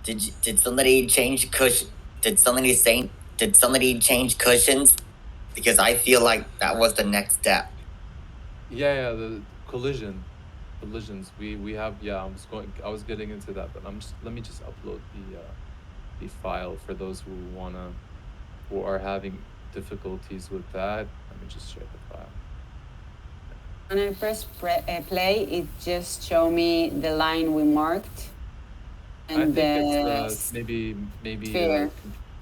Did somebody change cushion? Did somebody change cushions? Because I feel like that was the next step. Yeah, the collisions. We have. Yeah, I was getting into that, but let me just upload the file for those who are having difficulties with that. Let me just share the file. When I press play, it just show me the line we marked. And I think it's maybe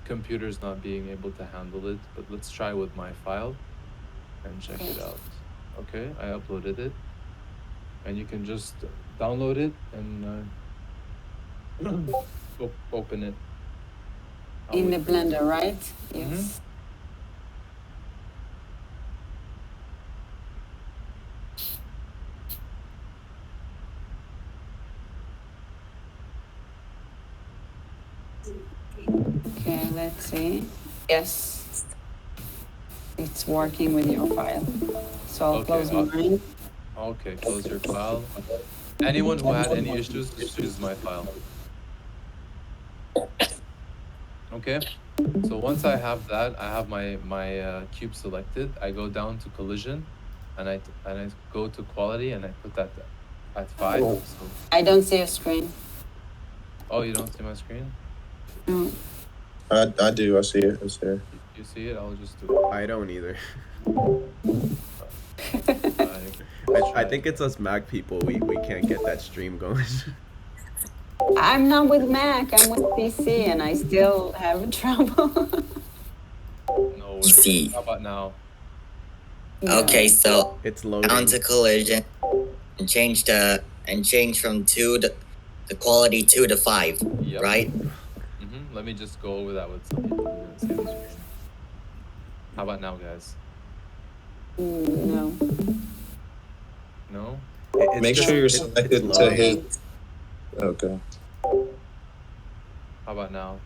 computer's not being able to handle it, but let's try with my file and check it out. Okay, I uploaded it, and you can just download it and open it in the Blender, right? Yes. Okay, let's see. Yes, it's working with your file. So I'll close mine. Okay, close your file. Anyone who had any issues, just use my file. Okay, so once I have that, I have my cube selected. I go down to collision, and I go to quality, and I put that at 5. So. I don't see a screen. Oh, you don't see my screen? No. I do. I see it. It's there. You see it? I'll just do it. I don't either. I think it's us Mac people. We can't get that stream going. I'm not with Mac. I'm with PC, and I still have trouble. No worries. How about now? Okay, so it's loading. Down to collision, and change from 2 to the quality 2 to 5. Yep. Right? Let me just go over that with some people who didn't see the screen. How about now, guys? No. No? Make sure you're selected to hit. Okay. How about now?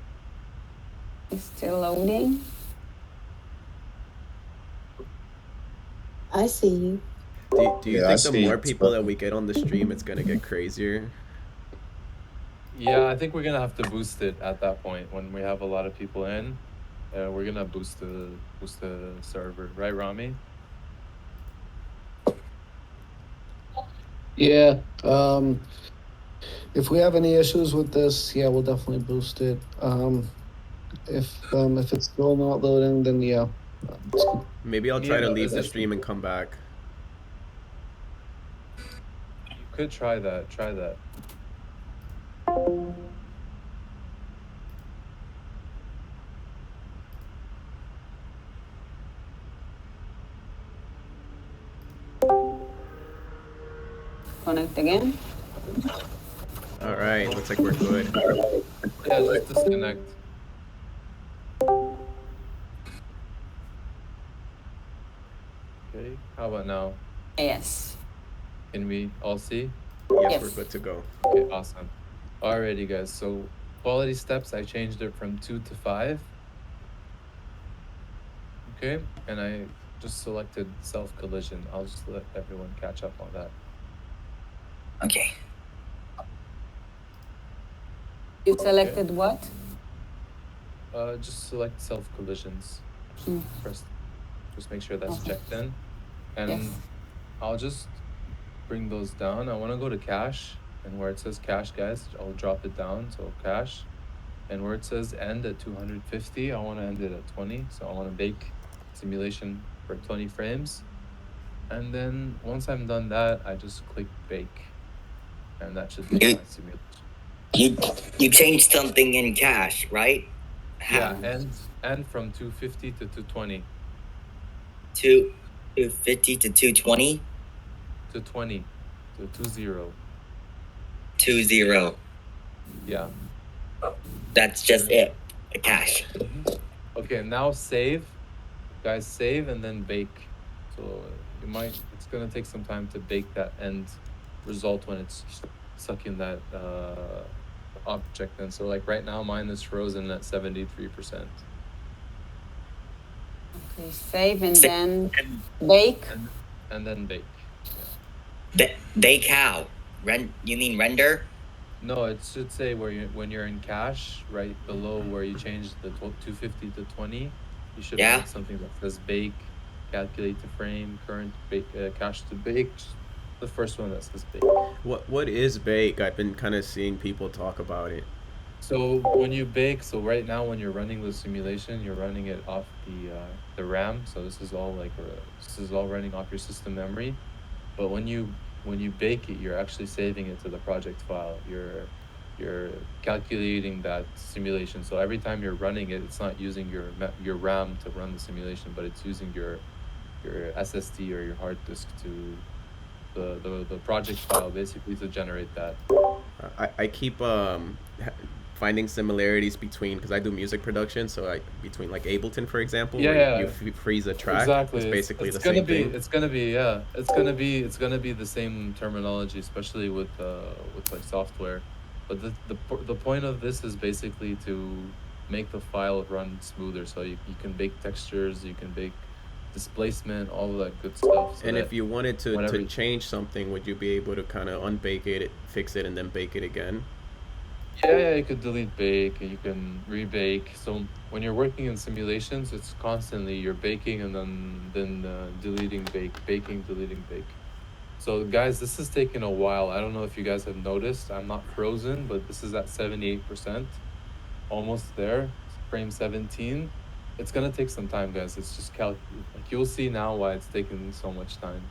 It's still loading. I see you. Do you think the more people that we get on the stream, it's gonna get crazier? Yeah, I think we're gonna have to boost it at that point when we have a lot of people in. We're gonna boost the server, right, Rami? Yeah. If we have any issues with this, yeah, we'll definitely boost it. If it's still not loading, then yeah. Maybe I'll try to leave the stream and come back. You could try that. Try that. Connect again. All right, looks like we're good. Yeah, just disconnect. Okay, how about now? Yes. Can we all see? Yes, we're good to go. Okay, awesome. Alrighty, guys. So quality steps, I changed it from 2 to 5. Okay, and I just selected self collision. I'll just let everyone catch up on that. Okay. You selected what? Just select self collisions first. Just make sure that's checked in, and I'll just bring those down. I want to go to cache, and where it says cache, guys, I'll drop it down. So cache, and where it says end at 250, I want to end it at 20. So I want to bake simulation for 20 frames. And then once I'm done that, I just click bake, and that should make my simulation. You changed something in cache, right? Yeah, and from 250 to 220. 250 to 220? To 20. To 20. 20. Yeah. That's just it. The cache. Okay, now save. Guys, save and then bake. So it's gonna take some time to bake that end result when it's sucking that object in. So like right now, mine is frozen at 73%. Okay, save and then bake. And then bake. Bake how? You mean render? No, it should say when you're in cache, right below where you change the 250 to 20, you should find something that says bake, calculate the frame, current bake, cache to bake. The first one that says bake. What is bake? I've been kind of seeing people talk about it. So when you bake, so right now when you're running the simulation, you're running it off the RAM. So this is all running off your system memory. But when you bake it, you're actually saving it to the project file. You're calculating that simulation. So every time you're running it, it's not using your RAM to run the simulation, but it's using your SSD or your hard disk to the project file basically to generate that. I keep finding similarities between, because I do music production, so between like Ableton, for example, where you freeze a track. Exactly. It's basically it's the same thing. It's gonna be the same terminology, especially with like software. But the point of this is basically to make the file run smoother. So you can bake textures, you can bake displacement, all of that good stuff. So and if you wanted to change something, would you be able to kind of unbake it, fix it, and then bake it again? Yeah, you could delete bake, and you can rebake. So when you're working in simulations, it's constantly you're baking and then deleting bake, baking, deleting bake. So guys, this is taking a while. I don't know if you guys have noticed. I'm not frozen, but this is at 78%, almost there. Frame 17. It's gonna take some time, guys. It's just like you'll see now why it's taking so much time.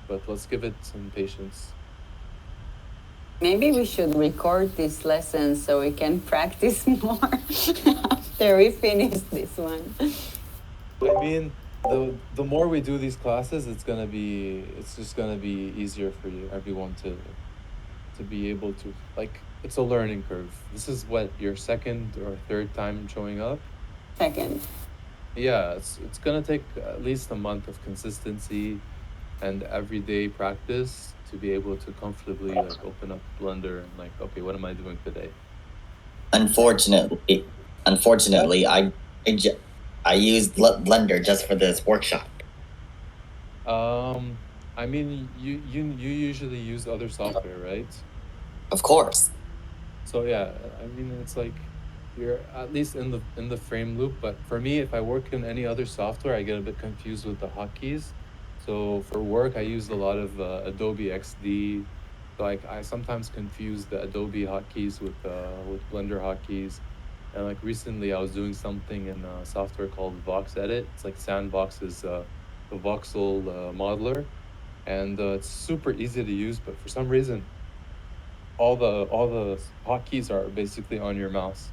But let's give it some patience. Maybe we should record this lesson so we can practice more after we finish this one. I mean, the more we do these classes, it's just gonna be easier for everyone to be able to, like, it's a learning curve. This is what, your second or third time showing up? Second. Yeah, it's gonna take at least a month of consistency and everyday practice to be able to comfortably like open up Blender and like, okay, what am I doing today? Unfortunately, I used Blender just for this workshop. I mean, you usually use other software, right? Of course. So yeah, I mean, it's like you're at least in the frame loop. But for me, if I work in any other software, I get a bit confused with the hotkeys. So for work, I use a lot of Adobe XD. Like I sometimes confuse the Adobe hotkeys with Blender hotkeys. And like recently, I was doing something in a software called Vox Edit. It's like Sandbox's the voxel modeler, and it's super easy to use. But for some reason, all the hotkeys are basically on your mouse.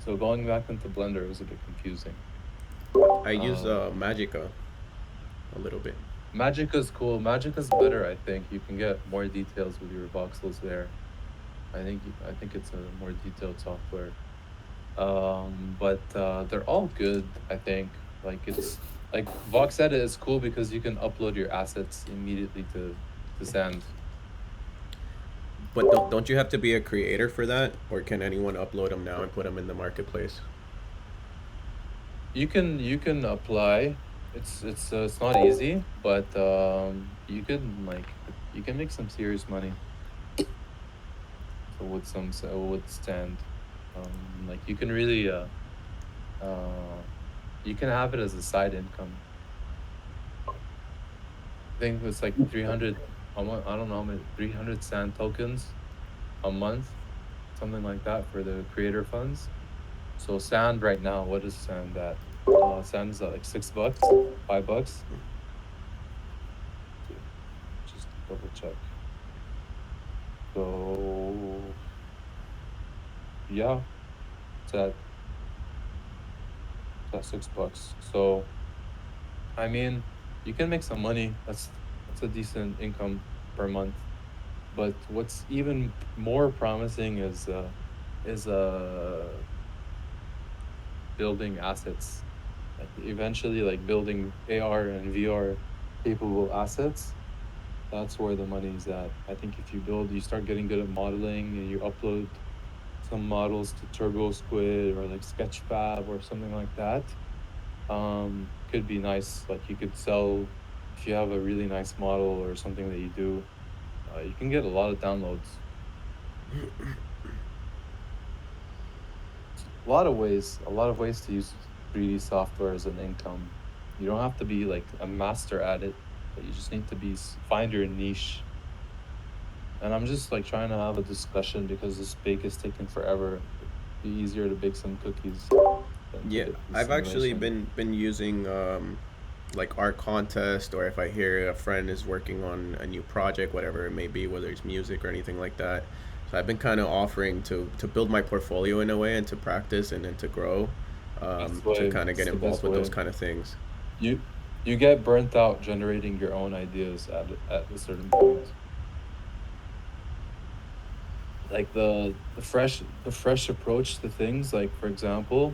So going back into Blender was a bit confusing. I use Magica a little bit. Magica's cool. Magica's better, I think. You can get more details with your voxels there. I think it's a more detailed software. But they're all good, I think. Like it's like Vox Edit is cool because you can upload your assets immediately to Sand. But don't you have to be a creator for that, or can anyone upload them now and put them in the marketplace? You can apply. It's not easy, but you can make some serious money. So with Stand, like you can really you can have it as a side income. I think it's like 300. I don't know, 300 Sand tokens a month, something like that for the creator funds. So Sand right now, what is Sand at? Sand is at like $6, $5. double check. So yeah, it's at $6. So I mean, you can make some money. That's a decent income per month. But what's even more promising is building assets. Like eventually, like building AR and VR capable assets. That's where the money's at. I think if you start getting good at modeling and you upload some models to Turbo Squid or like Sketchfab or something like that, could be nice. Like you could sell if you have a really nice model or something that you do, you can get a lot of downloads. A lot of ways to use 3D software as an income. You don't have to be like a master at it, but you just need to find your niche. And I'm just like trying to have a discussion because this bake is taking forever. It'd be easier to bake some cookies than to Yeah, get the I've actually simulation. been using like art contest, or if I hear a friend is working on a new project, whatever it may be, whether it's music or anything like that. So I've been kind of offering to build my portfolio in a way and to practice and then to grow, to kind of It's get the involved best with those way. kind of things. You you get burnt out generating your own ideas at a certain point. Like the fresh approach to things, like for example,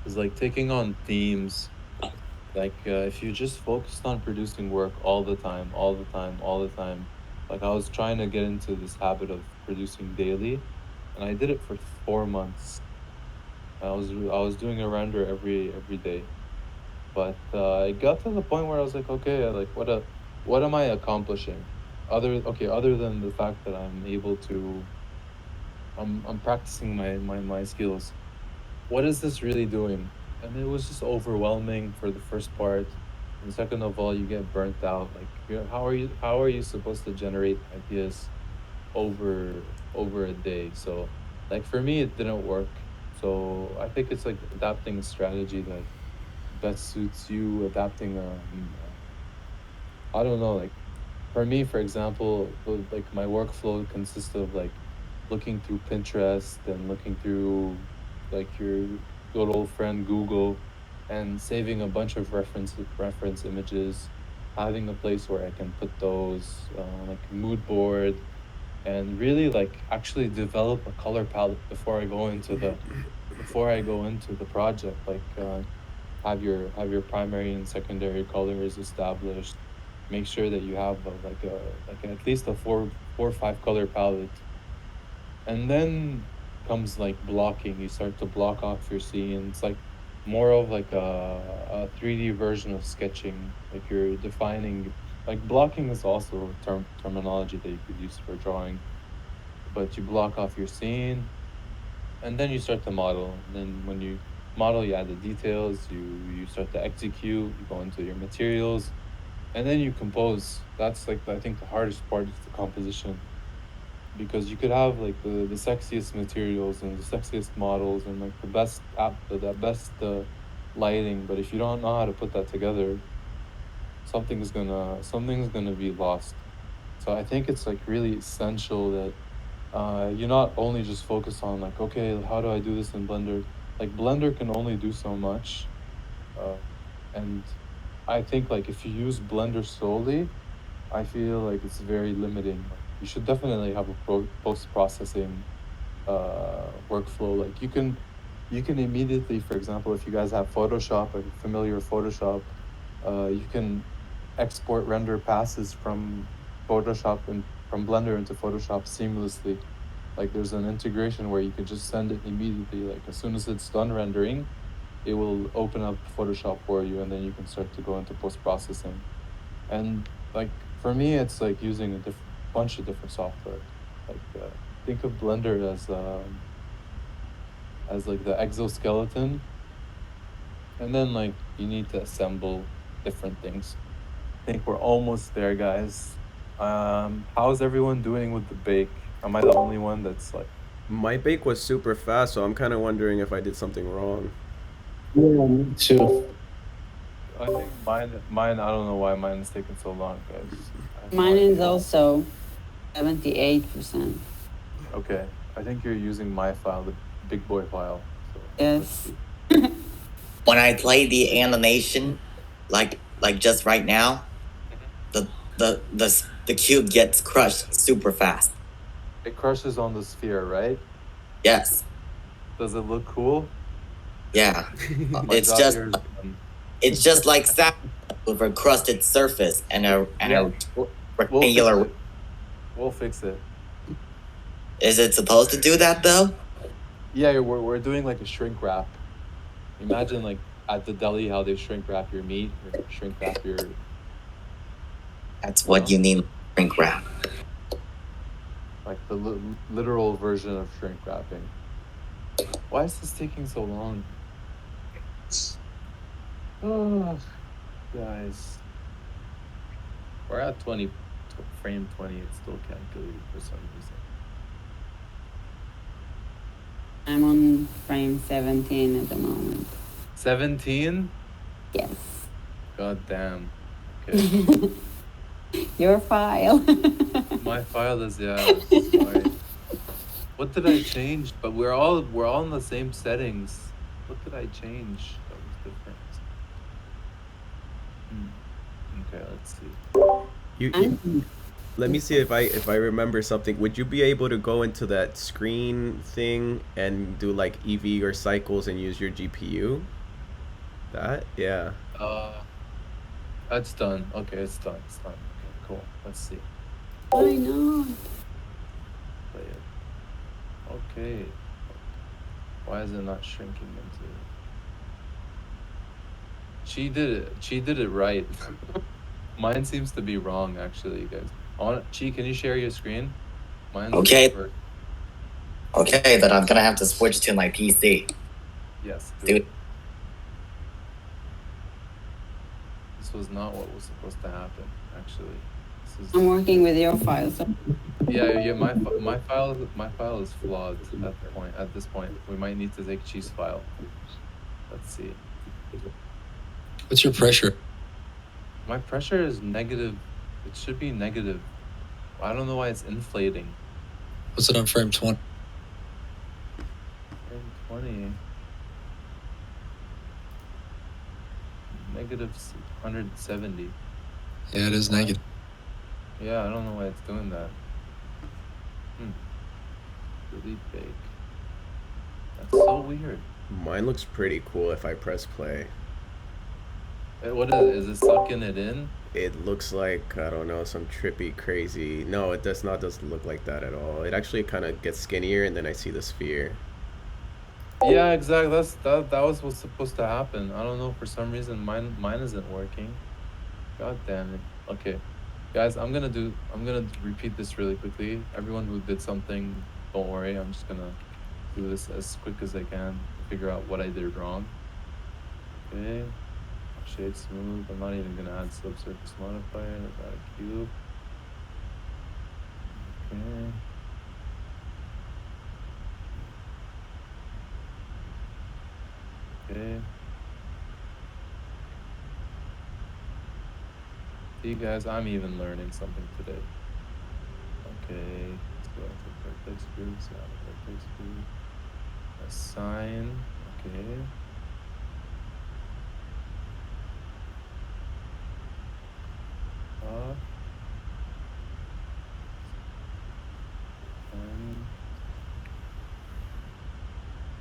is like taking on themes. Like if you just focused on producing work all the time, all the time, all the time. Like I was trying to get into this habit of producing daily, and I did it for 4 months. I was doing a render every day, but it got to the point where I was like, okay, like what am I accomplishing? Other than the fact that I'm able to, I'm practicing my skills. What is this really doing? And it was just overwhelming for the first part. And second of all, you get burnt out. Like, how are you supposed to generate ideas over over a day? So, like for me, it didn't work. So I think it's like adapting a strategy that best suits you. Adapting, I don't know, like for me, for example, like my workflow consists of like looking through Pinterest and looking through like your good old friend Google and saving a bunch of reference images, having a place where I can put those, like a mood board, and really like actually develop a color palette before I go into the project. Like have your primary and secondary colors established. Make sure that you have like at least a four or five color palette, and then comes like blocking. You start to block off your scene. It's like more of like a 3D version of sketching. Like you're defining, like blocking is also a terminology that you could use for drawing, but you block off your scene and then you start to model. And then when you model, you add the details, you start to execute, you go into your materials, and then you compose. That's like I think the hardest part is the composition, because you could have like the sexiest materials and the sexiest models and like the best app the best lighting, but if you don't know how to put that together, something's gonna be lost. So I think it's like really essential that you not only just focus on like, okay, how do I do this in Blender? Like Blender can only do so much, uh, and I think like if you use Blender solely, I feel like it's very limiting. Like you should definitely have a post processing workflow. Like you can immediately, for example, if you guys have Photoshop and familiar with Photoshop, you can export render passes from Photoshop and from Blender into Photoshop seamlessly. Like there's an integration where you can just send it immediately. Like as soon as it's done rendering, it will open up Photoshop for you, and then you can start to go into post processing. And like for me, it's like using a bunch of different software. Like think of Blender as like the exoskeleton, and then like you need to assemble different things. I think we're almost there, guys. How's everyone doing with the bake? Am I the only one that's like, My bake was super fast, so I'm kind of wondering if I did something wrong. Yeah, me too. I think mine. I don't know why mine is taking so long, guys. I have no Mine is idea. also 78%. Okay, I think you're using my file, the big boy file. So let's Yes. see. When I play the animation, like just right now, the cube gets crushed super fast. It crushes on the sphere, right? Yes. Does it look cool? Yeah. My It's job just here is done. it's just like sand with a crusted surface and a Yeah, we'll fix rectangular. it. We'll fix it. Is it supposed to do that though? Yeah, we're doing like a shrink wrap. Imagine like at the deli how they shrink wrap your meat or shrink wrap your. That's what you need shrink wrap. Like the literal version of shrink wrapping. Why is this taking so long? Oh, guys. We're at 20, frame 20. It's still calculating for some reason. I'm on frame 17 at the moment. 17? Yes. God damn. Okay. Your file. My file is, yeah, sorry. What did I change? But we're all in the same settings. What did I change that was different? Okay, let's see. Let me see if I remember something. Would you be able to go into that screen thing and do like EV or cycles and use your GPU? That? Yeah. That's done. Okay, it's done. It's done. Okay, cool. Let's see. Why not? Play it. Okay. Why is it not shrinking into? She did it right. Mine seems to be wrong, actually, guys. Chi, can you share your screen? Mine's Okay. Okay, then I'm gonna have to switch to my PC. Yes, Dude. This was not what was supposed to happen, actually. I'm working with your file, so. Yeah. My file is flawed at this point. We might need to take Chi's file. Let's see. What's your pressure? My pressure is negative. It should be negative. I don't know why it's inflating. What's it on frame 20? Frame 20. Negative 170. Yeah, it is negative. Yeah, I don't know why it's doing that. Delete bake. That's so weird. Mine looks pretty cool if I press play. What is it? Is it sucking it in? It looks like, I don't know, some trippy, crazy. No, it doesn't look like that at all. It actually kind of gets skinnier, and then I see the sphere. Yeah, exactly. That was what's supposed to happen. I don't know, for some reason mine isn't working. God damn it. Okay. Guys, I'm gonna repeat this really quickly. Everyone who did something, don't worry. I'm just gonna do this as quick as I can to figure out what I did wrong. Okay. Shade smooth. I'm not even gonna add subsurface modifier. I got a cube. Okay. Okay. See, guys, I'm even learning something today. Okay. Let's go to vertex groups. Yeah, vertex group. Assign. Okay.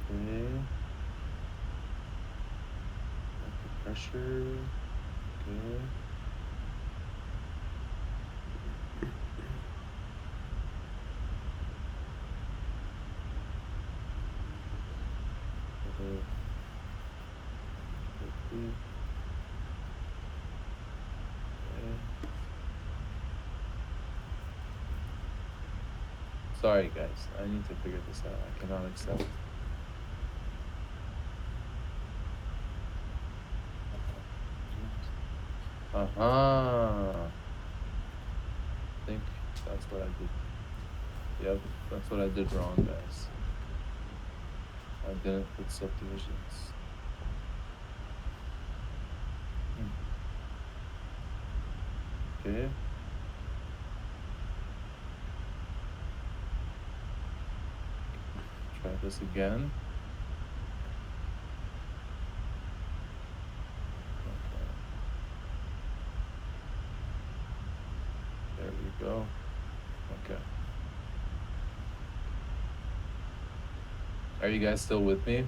Okay. Pressure. Okay. Sorry, guys. I need to figure this out. I cannot accept. I think that's what I did. Yep, that's what I did wrong, guys. I didn't put subdivisions. Okay. Try this again. Okay. There we go. Okay. Are you guys still with me?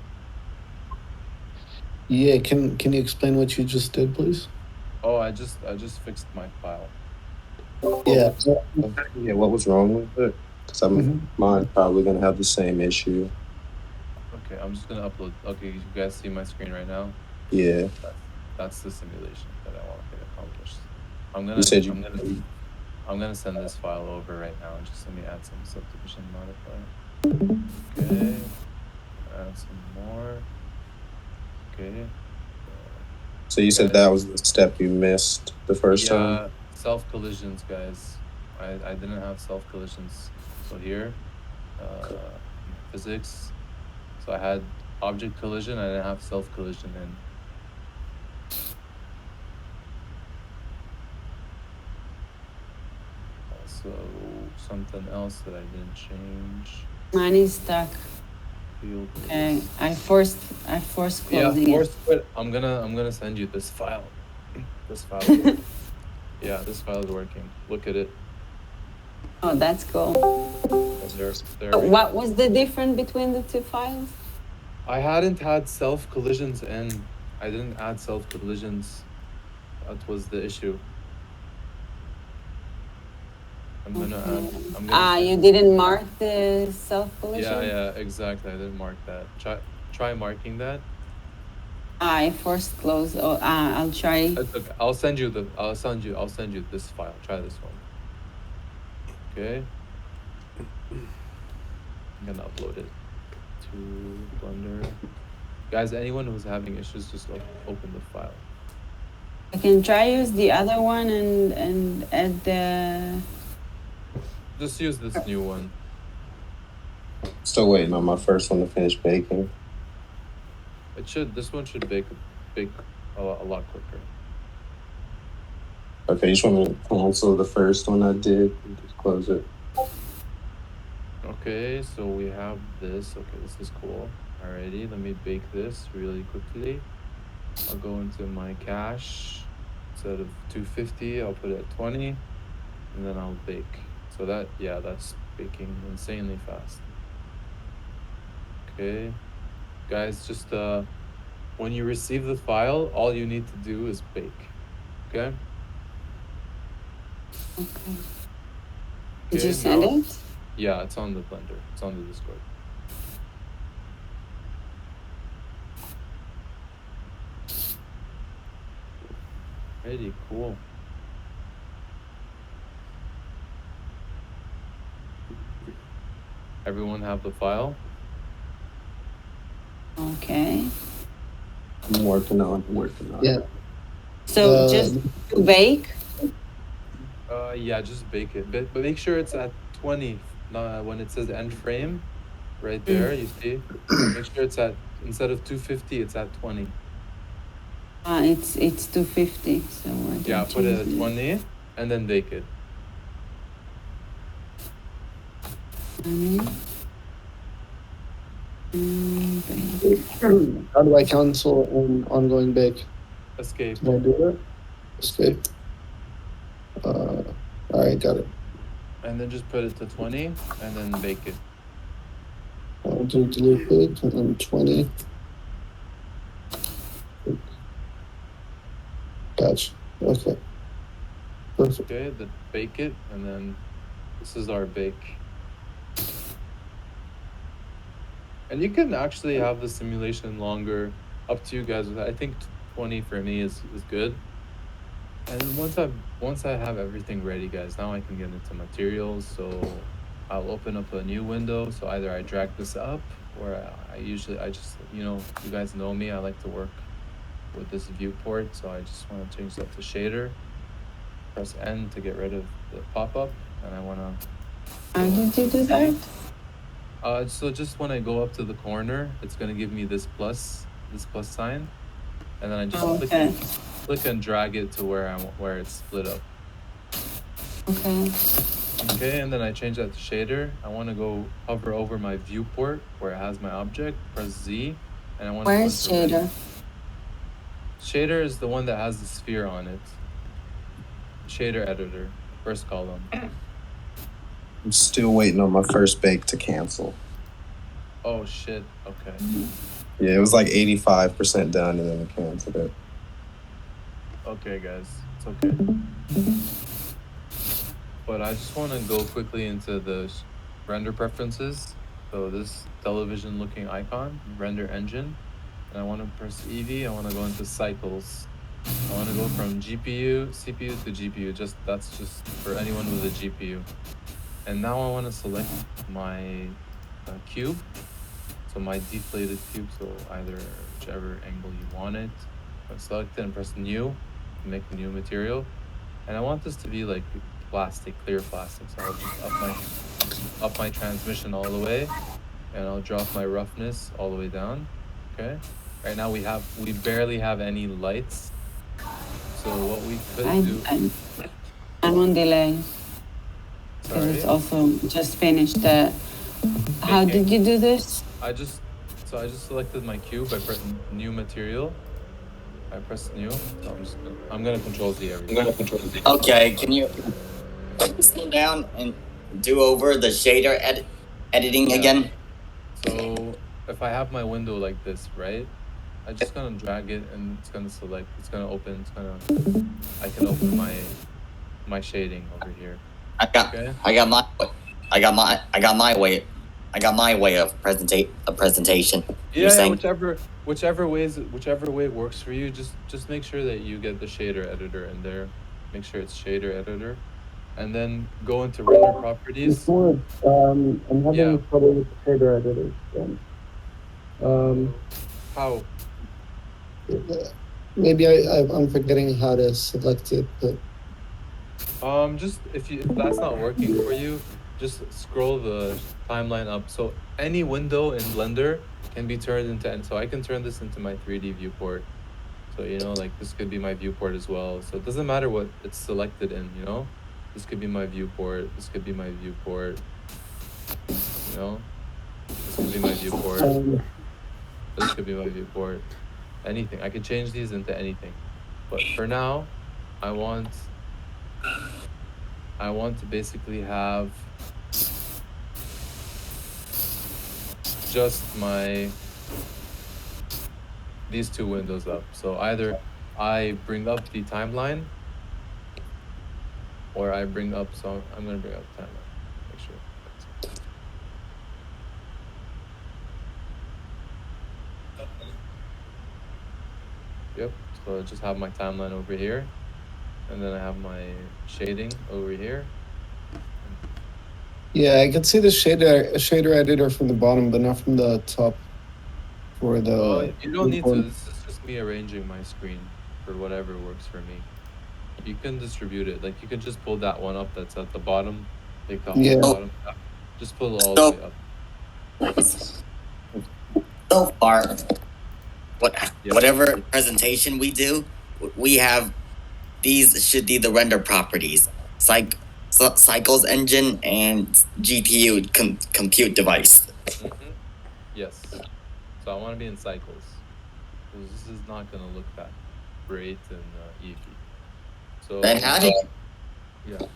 Yeah, can you explain what you just did, please? Oh, I just fixed my file. Yeah. Yeah, what was wrong with it? Because mine's probably gonna have the same issue. Okay, I'm just gonna upload. Okay, you guys see my screen right now? Yeah. That's the simulation that I want to get accomplished. I'm gonna send this file over right now. Just let me add some subdivision modifier. Okay. Add some more. Okay. So you said that was the step you missed the first time? Yeah, self collisions, guys. I didn't have self collisions. So here, physics. So I had object collision. I didn't have self collision in. Also, something else that I didn't change. Mine is stuck. Field Okay, is- I forced closing it. But I'm gonna send you this file. This file is working. Yeah, this file is working. Look at it. Oh, that's cool. What was the difference between the two files? I hadn't had self collisions in. I didn't add self collisions. That was the issue. I'm gonna add. You didn't mark the self collision? Yeah, exactly. I didn't mark that. Try marking that. I forced close. Oh, I'll try. Okay. I'll send you this file. Try this one. Okay. I'm gonna upload it to Blender. Guys, anyone who's having issues, just open the file. I can try use the other one and add the. Just use this new one. Still waiting on my first one to finish baking. This one should bake a lot quicker. Okay, you just want to cancel the first one I did and just close it. Okay, so we have this. Okay, this is cool. Alrighty, let me bake this really quickly. I'll go into my cache. Instead of 250, I'll put it at 20, and then I'll bake. So that's baking insanely fast. Okay, guys, just when you receive the file, all you need to do is bake. Okay. Okay. Did you send it? Yeah, it's on the Blender. It's on the Discord. Pretty cool. Everyone have the file? Okay. I'm working on Yeah. it. So just to bake? Yeah, just bake it. But make sure it's at 20. When it says end frame, right there, you see? Make sure it's at, instead of 250, it's at 20. It's 250. So yeah, put it at 20 and then bake it. How do I cancel an ongoing bake? Escape. Can I do that? Escape. All right, got it. And then just put it to 20 and then bake it. I'll do delete bake and then 20. Gotcha. Okay. Perfect. Okay, then bake it, and then this is our bake. And you can actually have the simulation longer, up to you guys. I think 20 for me is good. And once I have everything ready, guys, now I can get into materials. So I'll open up a new window. So either I drag this up, or I just, you guys know me, I like to work with this viewport. So I just want to change that to shader. Press N to get rid of the pop-up, and I want to. How did you do that? So just when I go up to the corner, it's gonna give me this plus sign, and then I just click and drag it to where it's split up. Okay. Okay, and then I change that to shader. I want to go hover over my viewport where it has my object, press Z, and I want to go Where's into render. shader? Shader is the one that has the sphere on it. Shader editor, first column. I'm still waiting on my first bake to cancel. Oh shit, okay. Yeah, it was like 85% done and then it canceled it. Okay, guys, it's okay. But I just want to go quickly into the render preferences. So this television looking icon, render engine, and I want to press EV. I want to go into cycles. I want to go from GPU, CPU to GPU. That's just for anyone with a GPU. And now I want to select my cube. So my deflated cube, so either whichever angle you want it. I select it and press new, make a new material. And I want this to be like plastic, clear plastic. So I'll just up my transmission all the way, and I'll drop my roughness all the way down. Okay. Right now we barely have any lights. So what we could do. I'm on delay. Sorry. It's also just finished that. How did you do this? I just selected my cube by pressing new material. I press new. So I'm gonna control Z everything. Okay, can you slow down and do over the shader editing again? So if I have my window like this, right? I'm just gonna drag it and it's gonna select. It's gonna open. I can open my shading over here. I got my way of presentation. Yeah, whichever way works for you. Just make sure that you get the shader editor in there. Make sure it's shader editor, and then go into render properties. I'm having trouble with the shader editor. How? Maybe I'm forgetting how to select it, but just if that's not working for you, just scroll the timeline up. So any window in Blender can be turned into, and so I can turn this into my 3D viewport. So like this could be my viewport as well. So it doesn't matter what it's selected in. This could be my viewport. This could be my viewport. This could be my viewport. This could be my viewport. Anything. I could change these into anything. But for now, I want to basically have just these two windows up. So either I bring up the timeline or I bring up, so I'm gonna bring up timeline. Make sure. Yep, so I just have my timeline over here. And then I have my shading over here. Yeah, I can see the shader editor from the bottom, but not from the top. For the you don't need to. This is just me arranging my screen for whatever works for me. You can distribute it. Like you can just pull that one up that's at the bottom, like the whole bottom. Just pull it all the way up. So far, whatever presentation we do, we have these should be the render properties, cycles engine and GPU compute device. Yes. So I want to be in cycles because this is not going to look that great in Eevee. So then how do you? Yeah.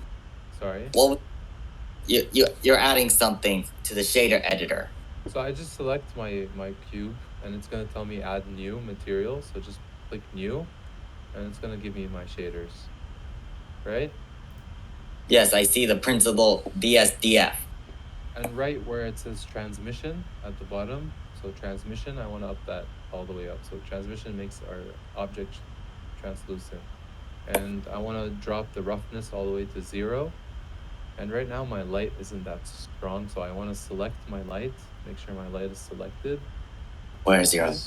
Sorry. Well, you're adding something to the shader editor. So I just select my cube and it's going to tell me add new material. So just click new and it's going to give me my shaders. Right? Yes, I see the principal DSDF. And right where it says transmission at the bottom, so transmission, I want to up that all the way up. So transmission makes our object translucent. And I want to drop the roughness all the way to 0. And right now my light isn't that strong, so I want to select my light, make sure my light is selected. Where's your light?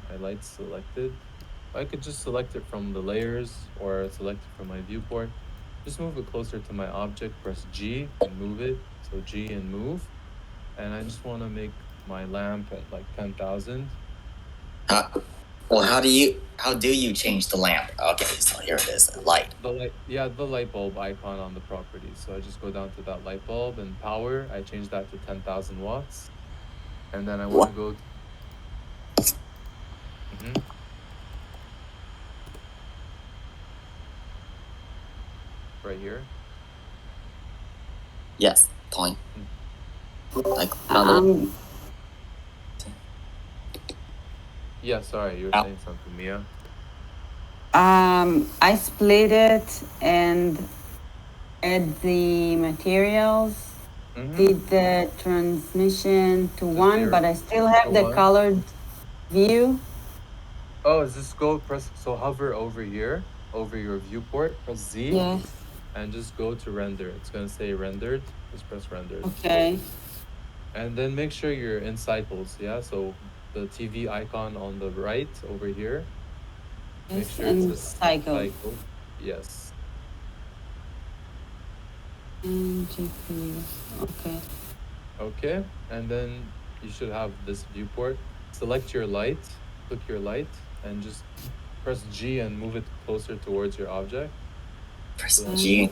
My light's selected. I could just select it from the layers or select it from my viewport. Just move it closer to my object, press G and move it. So G and move. And I just want to make my lamp at like 10,000. Well, how do you change the lamp? Okay, so here it is, light. The light bulb icon on the property. So I just go down to that light bulb and power. I change that to 10,000 watts. And then I want to go right here. Yes, point. Like yeah, sorry, you were saying something, Mia. I split it and add the materials. Did the transmission to 1, 0. But I still have the colored view. Oh, is this so hover over here, over your viewport, press Z. Yes. And just go to render. It's going to say rendered. Just press rendered. Okay. And then make sure you're in cycles, yeah? So the TV icon on the right over here. Yes, make sure and it's cycle. Yes. And GPU. Okay. Okay, and then you should have this viewport. Select your light, click your light, and just press G and move it closer towards your object. Press G.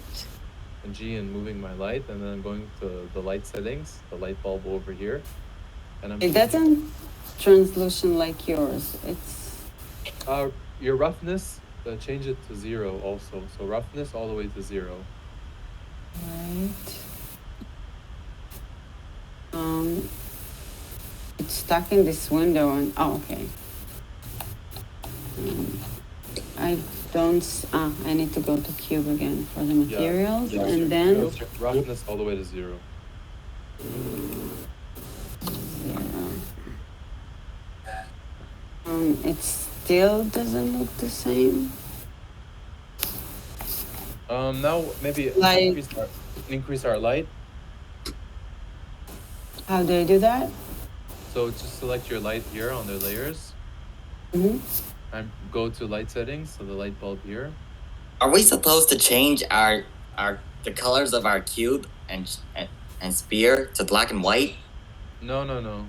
And G and moving my light, and then I'm going to the light settings, the light bulb over here. And it doesn't translucent like yours. It's your roughness, change it to 0 also. So roughness all the way to 0. Right. It's stuck in this window and okay. I don't. I need to go to cube again for the materials, and then roughness all the way to 0. 0. It still doesn't look the same. Now maybe increase our light. How do I do that? So just select your light here on the layers. And go to light settings, so the light bulb here. Are we supposed to change the colors of our cube and sphere to black and white? No.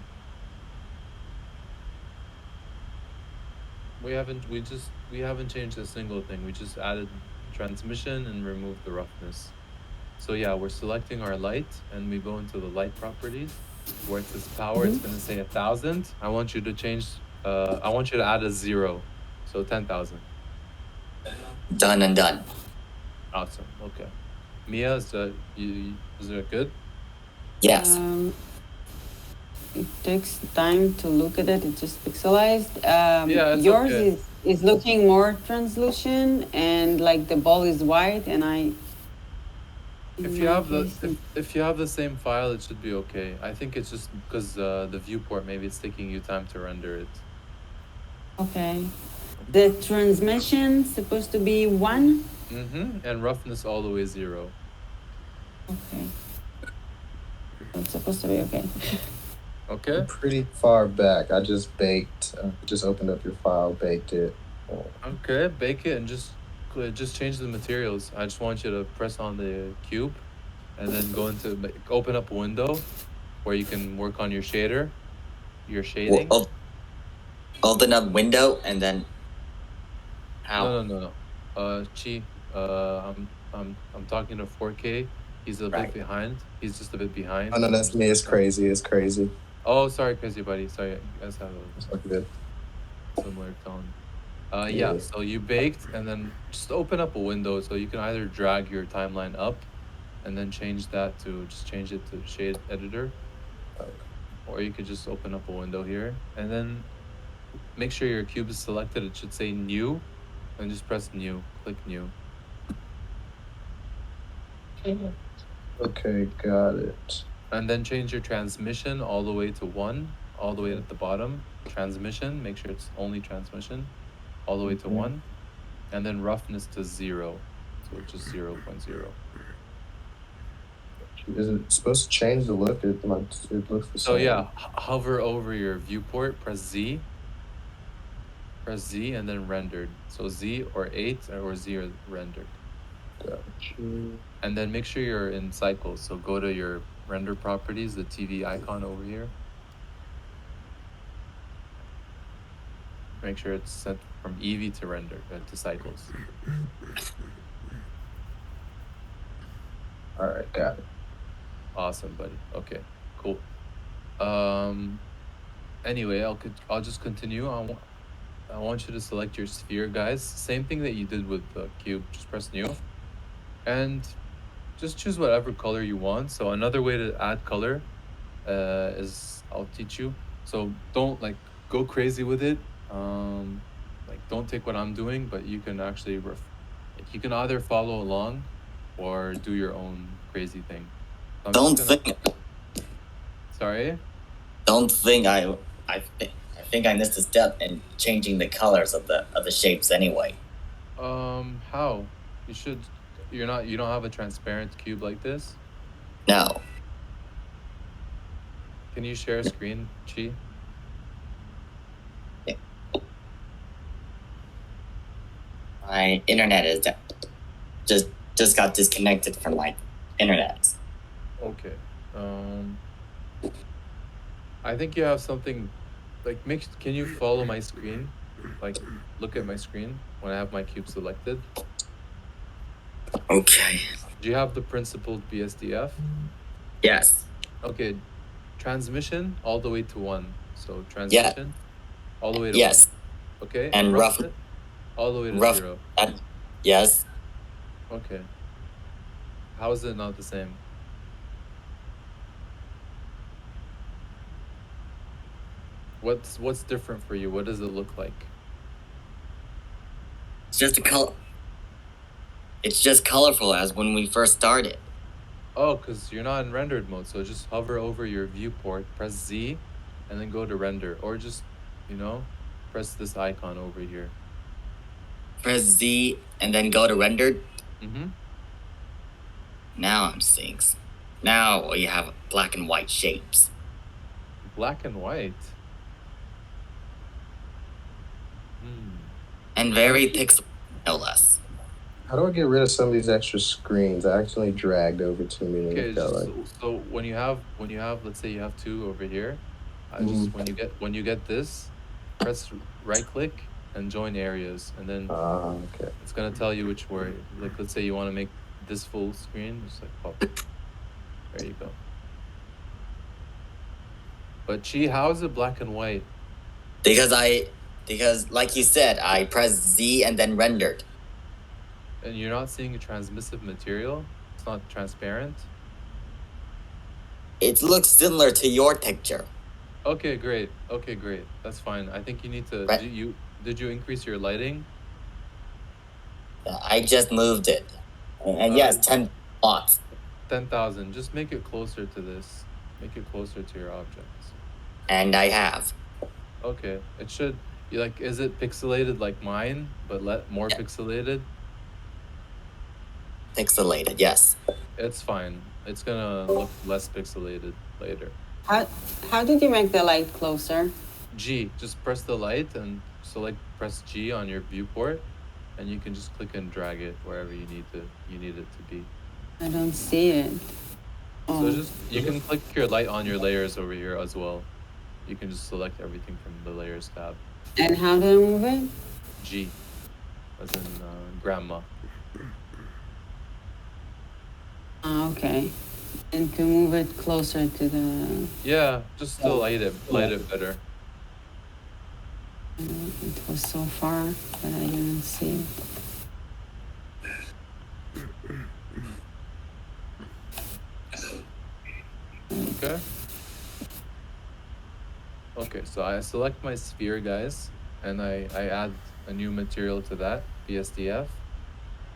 We haven't changed a single thing. We just added transmission and removed the roughness. So yeah, we're selecting our light and we go into the light properties where it says power. It's going to say 1,000. I want you to change. I want you to add a 0, so 10,000. Done and done. Awesome. Okay. Mia, is it good? Yes. It takes time to look at it. It's just pixelized. Yours okay. is looking more translucent, and like the ball is white, and I. If you have the same file, it should be okay. I think it's just because the viewport, maybe it's taking you time to render it. Okay. The transmission supposed to be 1. And roughness all the way 0. Okay. It's supposed to be okay. Okay. I'm pretty far back. I just baked. Just opened up your file, baked it. Okay, bake it and just change the materials. I just want you to press on the cube and then open up a window where you can work on your shader, your shading. Well, open up window and then how? No. Chi, I'm talking to 4K. He's a bit behind. He's just a bit behind. Oh no, that's me. It's crazy. It's crazy. Oh, sorry, crazy buddy. Sorry, you guys have a similar tone. Yeah, so you baked and then just open up a window so you can either drag your timeline up and then change it to shade editor. Or you could just open up a window here and then make sure your cube is selected. It should say new and just press new, click new. Okay, got it. And then change your transmission all the way to 1, all the way at the bottom. Transmission, make sure it's only transmission. All the way to 1, and then roughness to 0, so it's just 0.0. Is it supposed to change the look? It looks the same. So yeah, hover over your viewport, press Z, and then rendered. So Z or 8 or Z or rendered. Gotcha. And then make sure you're in cycles. So go to your render properties, the TV icon over here. make sure it's set from Eevee to render to cycles. All right, got it. Awesome, buddy. Okay, cool. Anyway, I'll just continue. I want you to select your sphere, guys. Same thing that you did with the cube. Just press new, and just choose whatever color you want. So another way to add color is I'll teach you. So don't like go crazy with it. Like don't take what I'm doing, but you can actually you can either follow along or do your own crazy thing. So Don't think. Sorry. Don't think I think I missed a step in changing the colors of the shapes anyway. How? You should. You don't have a transparent cube like this? No. Can you share a screen, Chi? Yeah. My internet is just got disconnected from my internet. Okay. I think you have something like can you follow my screen? Like look at my screen when I have my cube selected. Okay. Do you have the principled BSDF? Yes. Okay. Transmission all the way to 1. So transmission all the way to 1. Okay. And roughness all the way to 0. Yes. Okay. How is it not the same? What's different for you? What does it look like? It's just a color. It's just colorful as when we first started. Oh, because you're not in rendered mode. So just hover over your viewport, press Z, and then go to render. Or just, press this icon over here. Press Z and then go to rendered? Mm-hmm. Now I'm seeing. Now you have black and white shapes. Black and white? And very pixel, no less. How do I get rid of some of these extra screens? I accidentally dragged over too many. Okay, so when you have, let's say you have 2 over here, just when you get this, press right click and join areas, and then okay. It's gonna tell you which word. Like let's say you want to make this full screen, just like pop. There you go. But Chi, how is it black and white? Because like you said, I pressed Z and then rendered. And you're not seeing a transmissive material? It's not transparent? It looks similar to your picture. Okay, great. That's fine. I think you need to... Did you increase your lighting? I just moved it. And yes, 10 watts. 10,000. Just make it closer to this. Make it closer to your objects. And I have. Okay. It should... is it pixelated like mine, but more pixelated? Pixelated, yes. It's fine. It's gonna look less pixelated later. How did you make the light closer? G. Just press the light and press G on your viewport, and you can just click and drag it wherever you need it to be. I don't see it. So you can click your light on your layers over here as well. You can just select everything from the layers tab. And how do I move it? G, as in grandma. Okay. And to move it closer to the... Yeah, just to light it better. It was so far that I didn't see it. Okay, so I select my sphere, guys, and I add a new material to that, BSDF.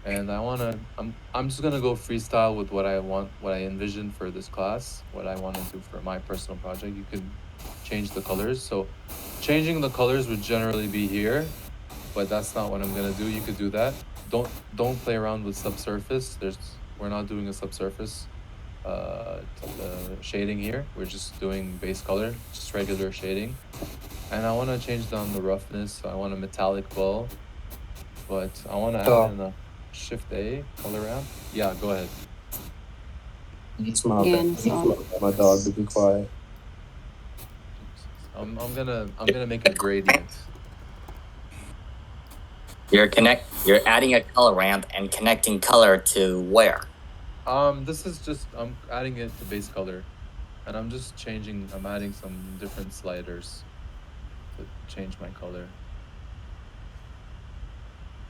And I'm just gonna go freestyle with what I envision for this class, what I want to do for my personal project. You can change the colors. So changing the colors would generally be here, but that's not what I'm gonna do. You could do that. Don't play around with subsurface. We're not doing a subsurface shading here. We're just doing base color, just regular shading. And I want to change down the roughness. So I want a metallic ball, but I want to add in a Shift A color ramp. Yeah, go ahead. It's my dog to be quiet. I'm gonna make a gradient. You're adding a color ramp and connecting color to where? This is just, I'm adding it to base color. And I'm just changing, I'm adding some different sliders to change my color.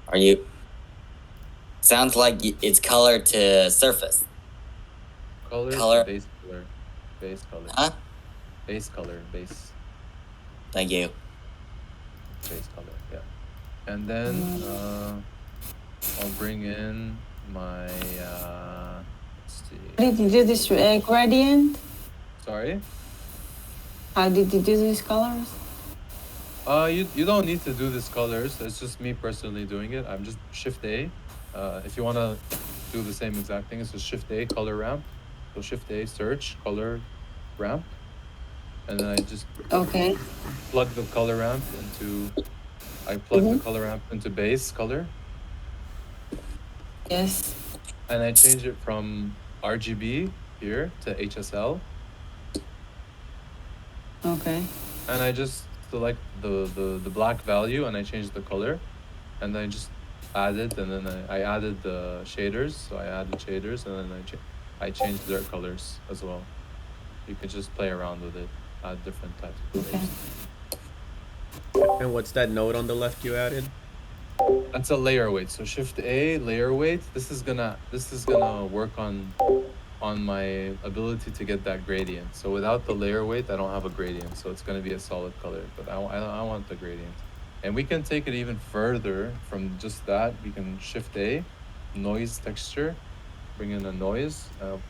Are you? Sounds like it's color to surface. Color to base color. Base color. Huh? Base color, base. Thank you. Base color, yeah. And then I'll bring in my, let's see. How did you do this gradient? Sorry? How did you do these colors? You don't need to do these colors. It's just me personally doing it. I'm just Shift A. If you want to do the same exact thing, it's just Shift A, color ramp. So Shift A, search, color ramp. And then I just plug the color ramp into, the color ramp into base color. Yes. And I change it from RGB here to HSL. Okay. And I just select the black value and I change the color. And then I just add it, and then I added the shaders. So I added shaders, and then I changed their colors as well. You can just play around with it, add different types of colors. And what's that node on the left you added? That's a layer weight. So Shift A, layer weight. This is gonna work on my ability to get that gradient. So without the layer weight, I don't have a gradient. So it's gonna be a solid color, but I want the gradient. And we can take it even further from just that. We can Shift A, noise texture, bring in a noise,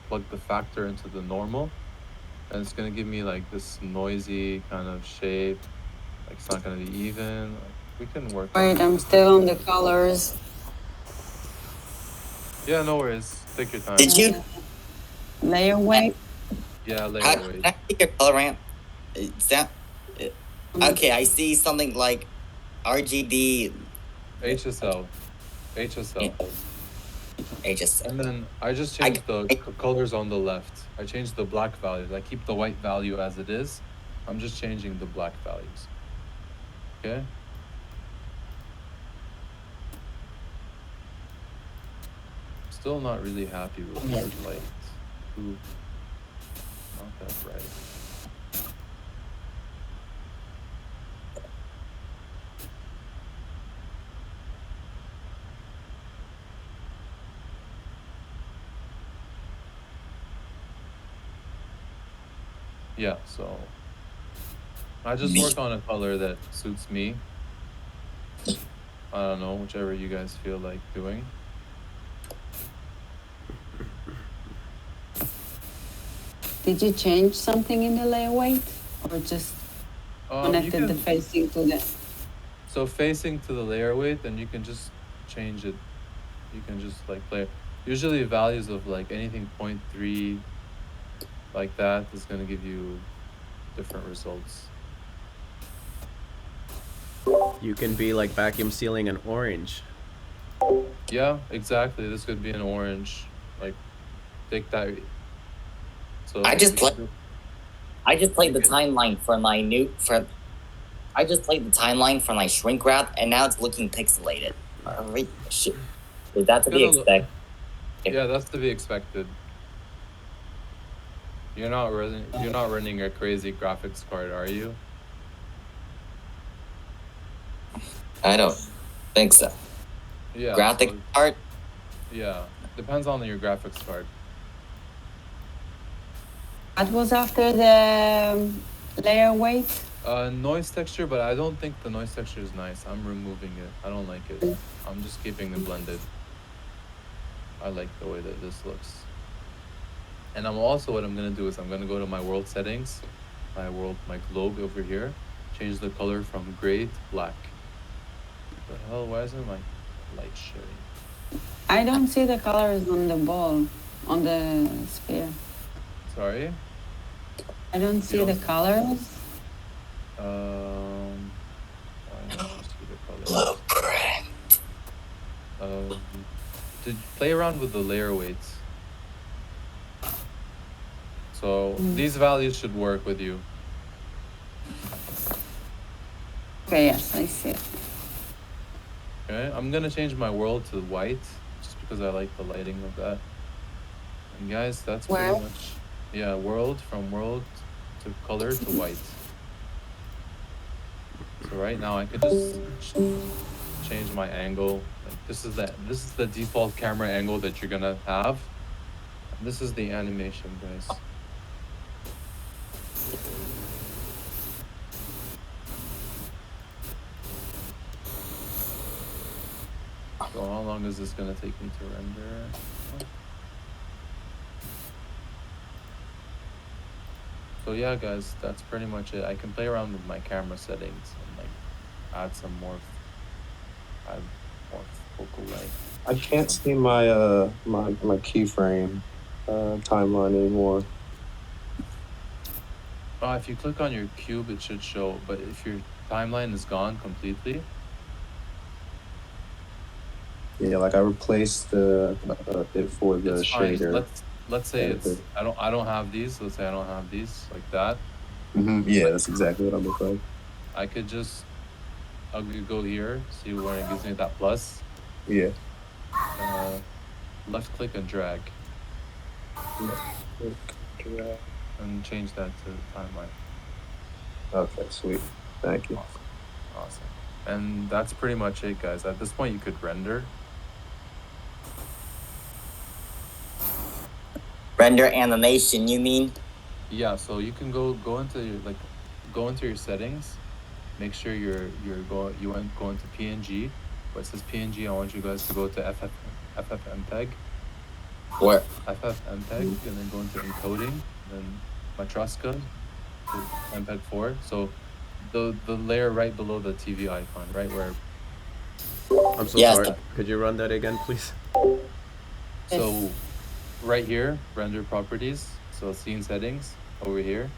plug the factor into the normal, and it's gonna give me like this noisy kind of shape. Like it's not gonna be even. We can work. Wait, I'm still on the colors. Yeah, no worries. Take your time. Did you layer weight? Yeah, layer weight. Can I take your color ramp? Okay, I see something like RGB. HSL. And then I just changed the colors on the left. I changed the black values. I keep the white value as it is. I'm just changing the black values. Okay? Still not really happy with the light. Ooh, not that bright. Yeah, so I just work on a color that suits me. I don't know, whichever you guys feel like doing. Did you change something in the layer weight, or just connected the facing to the? So facing to the layer weight, then you can just change it. You can just like play. Usually values of like anything 0.3 like that is going to give you different results. You can be like vacuum sealing an orange. Yeah, exactly. This could be an orange. Like, take that. So I just played the timeline for my I just played the timeline for my shrink wrap, and now it's looking pixelated. Is that to be expected? Yeah, that's to be expected. You're not running a crazy graphics card, are you? I don't think so. Yeah. Graphic card? Yeah. Depends on your graphics card. What was after the layer weight? Noise texture, but I don't think the noise texture is nice. I'm removing it. I don't like it. I'm just keeping it blended. I like the way that this looks. And what I'm gonna do is I'm gonna go to my world settings, my globe over here, change the color from gray to black. What the hell? Why isn't my light showing? I don't see the colors on the ball, on the sphere. Sorry? I don't see the colors. Why don't you see the colors? Did play around with the layer weights. So these values should work with you. Okay, yes, I see it. Okay, I'm gonna change my world to white just because I like the lighting of that. And guys, that's pretty much, yeah, world, from world to color to white. So right now I could just change my angle. Like this is the default camera angle that you're gonna have. And this is the animation, guys. So how long is this gonna take me to render? So yeah, guys, that's pretty much it. I can play around with my camera settings and like add some more focal length. I can't see my my keyframe timeline anymore. If you click on your cube, it should show. But if your timeline is gone completely, yeah, like I replaced it for the shader. Let's say it's I don't have these. Let's say I don't have these like that. Yeah, that's exactly what I look like. I could just I'll go here, see where it gives me that plus. Yeah. Left click and drag. Left click, drag. And change that to timeline. Okay, sweet. Thank you. Awesome. And that's pretty much it, guys. At this point, you could render. Render animation, you mean? Yeah. So you can go into your settings. Make sure you go into PNG. Where it says PNG, I want you guys to go to FFmpeg. Where? FFmpeg, and then go into encoding, then Matroska to MPEG 4. So the layer right below the TV icon, right where. I'm so sorry. Could you run that again, please? So right here, render properties. So scene settings over here.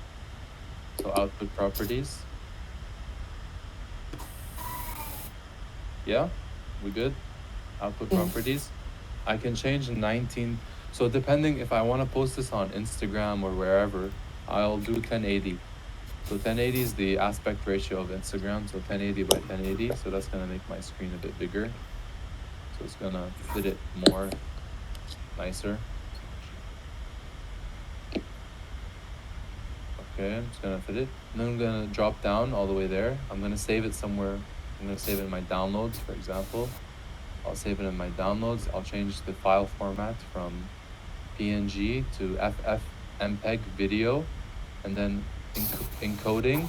So output properties. Yeah, we good? Output properties. I can change 19. So depending if I want to post this on Instagram or wherever, I'll do 1080. So 1080 is the aspect ratio of Instagram. So 1080 by 1080. So that's going to make my screen a bit bigger. So it's going to fit it more nicer. Okay, I'm just going to fit it. And then I'm going to drop down all the way there. I'm going to save it somewhere. I'm going to save it in my downloads, for example. I'll save it in my downloads. I'll change the file format from PNG to FFmpeg video, and then encoding.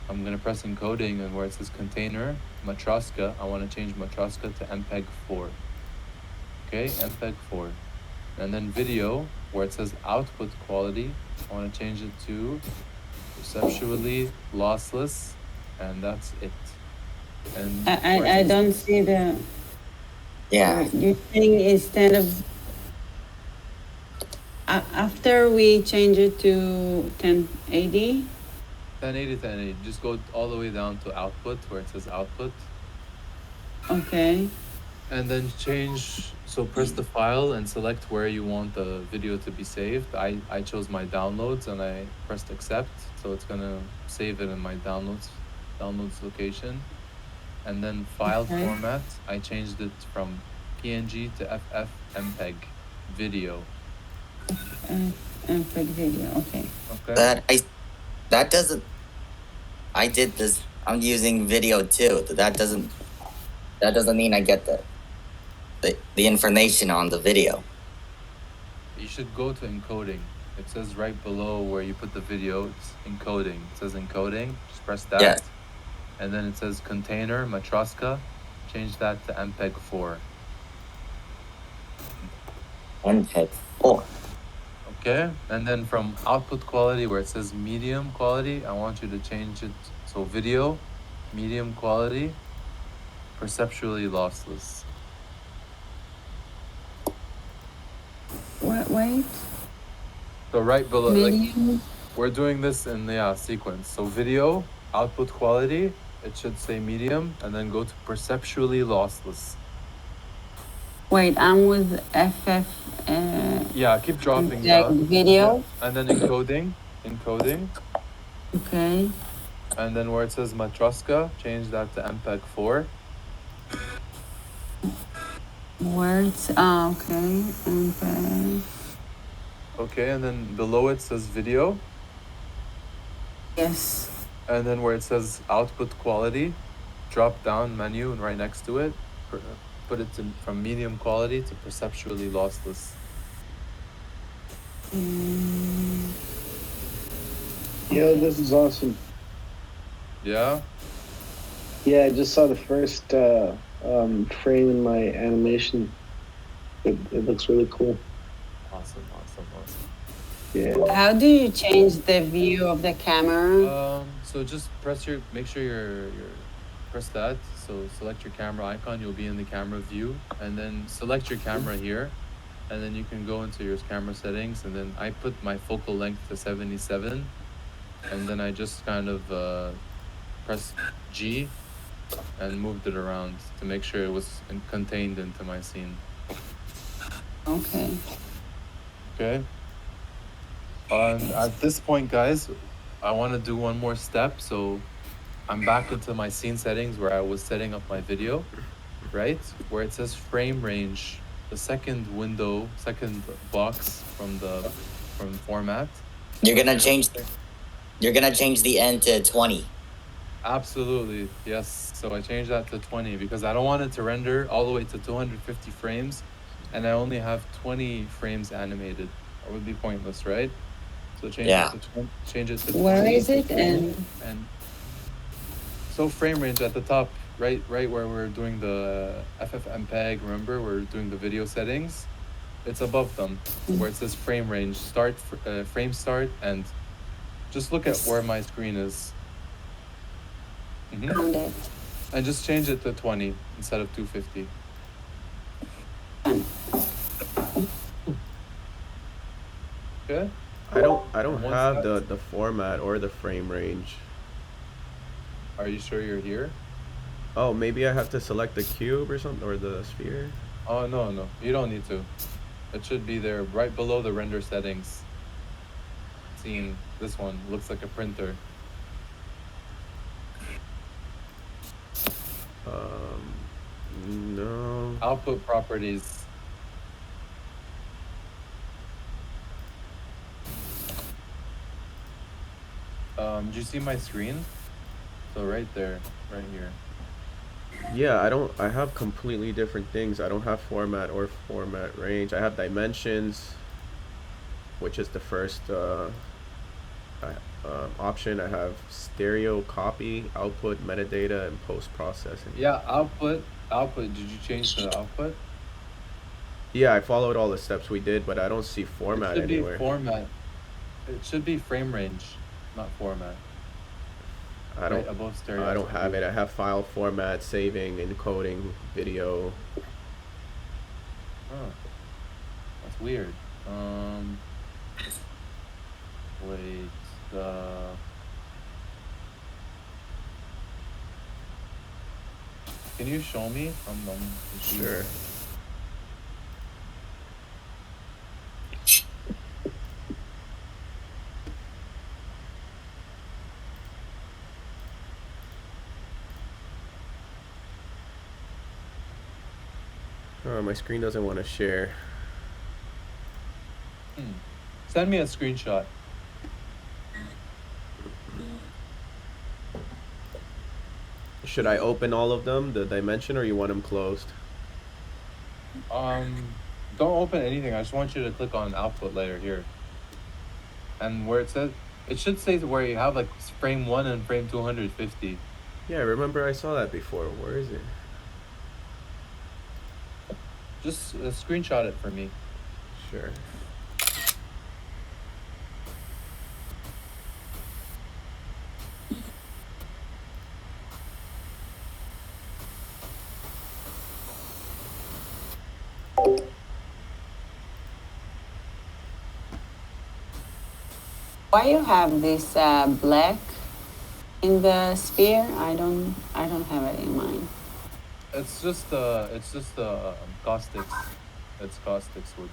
I'm gonna press encoding, and where it says container Matroska, I want to change Matroska to MPEG 4. Okay, MPEG 4. And then video, where it says output quality, I want to change it to perceptually lossless, and that's it. And I don't see the. Yeah. You think instead of after we change it to 1080? 1080, just go all the way down to output where it says output. Okay. And then change, so press the file and select where you want the video to be saved. I chose my downloads and I pressed accept. So it's gonna save it in my downloads location. And then file format, I changed it from PNG to FFmpeg video. MPEG video, okay. That doesn't. I did this. I'm using video too. That doesn't mean I get the information on the video. You should go to encoding. It says right below where you put the video, it's encoding. It says encoding. Just press that. Yeah. And then it says container Matroska. Change that to MPEG 4. MPEG 4. Okay. And then from output quality where it says medium quality, I want you to change it. So video, medium quality, perceptually lossless. Wait. So right below, medium. like we're doing this in the sequence. So video, output quality, it should say medium, and then go to perceptually lossless. Wait, I'm with FF. Yeah, keep dropping down. Video. And then encoding. Okay. And then where it says Matroska, change that to MPEG 4. Words. Okay. Okay. Okay, and then below it says video. Yes. And then where it says output quality, drop down menu and right next to it, put it from medium quality to perceptually lossless. Yo, this is awesome. Yeah? Yeah, I just saw the first frame in my animation. It looks really cool. Awesome. Yeah. How do you change the view of the camera? So just make sure you're press that. So select your camera icon, you'll be in the camera view, and then select your camera here, and then you can go into your camera settings, and then I put my focal length to 77, and then I just kind of pressed G and moved it around to make sure it was contained into my scene. Okay. Okay. And at this point, guys, I want to do one more step. So I'm back into my scene settings where I was setting up my video, right? Where it says frame range, the second box from format. You're gonna change the end to 20. Absolutely, yes. So I changed that to 20 because I don't want it to render all the way to 250 frames, and I only have 20 frames animated. That would be pointless, right? So change it to 20. Where is it? And so frame range at the top, right where we're doing the FFmpeg. Remember, we're doing the video settings. It's above them, where it says frame range, frame start, and just look at where my screen is. And just change it to 20 instead of 250. Okay. I don't have the format or the frame range. Are you sure you're here? Oh, maybe I have to select the cube or something, or the sphere. Oh no, you don't need to. It should be there right below the render settings. Scene. This one looks like a printer. No. Output properties. Do you see my screen? So right there, right here. Yeah, I have completely different things. I don't have format or format range. I have dimensions, which is the first option. I have stereo, copy, output, metadata, and post-processing. Yeah, output. Did you change the output? Yeah, I followed all the steps we did, but I don't see format anywhere. It should be frame range, not format. I don't have it. I have file format, saving, encoding, video. Oh, that's weird. Wait. Can you show me? Sure. Oh, my screen doesn't want to share. Send me a screenshot. Should I open all of them, the dimension, or you want them closed? Don't open anything. I just want you to click on output layer here. And where it should say where you have like frame 1 and frame 250. Yeah, I remember I saw that before. Where is it? Just screenshot it for me. Sure. Why you have this black in the sphere? I don't have it in mind. It's just caustics. It's caustics with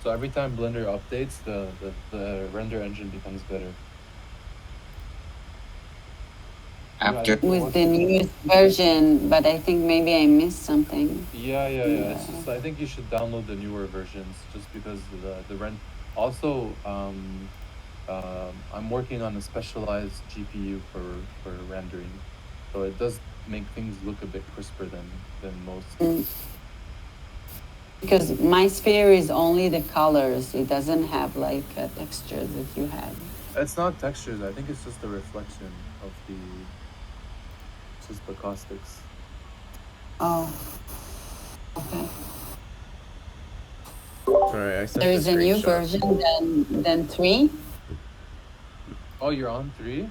so every time Blender updates, the render engine becomes better. After with the newest version, but I think maybe I missed something. Yeah. It's just I think you should download the newer versions just because the rent. Also, I'm working on a specialized GPU for rendering, so it does make things look a bit crisper than most. Because my sphere is only the colors; it doesn't have like a texture that you had. It's not textures. I think it's just the reflection of just the caustics. Oh, okay. Alright, I sent There is a new version than 3. Oh, you're on 3?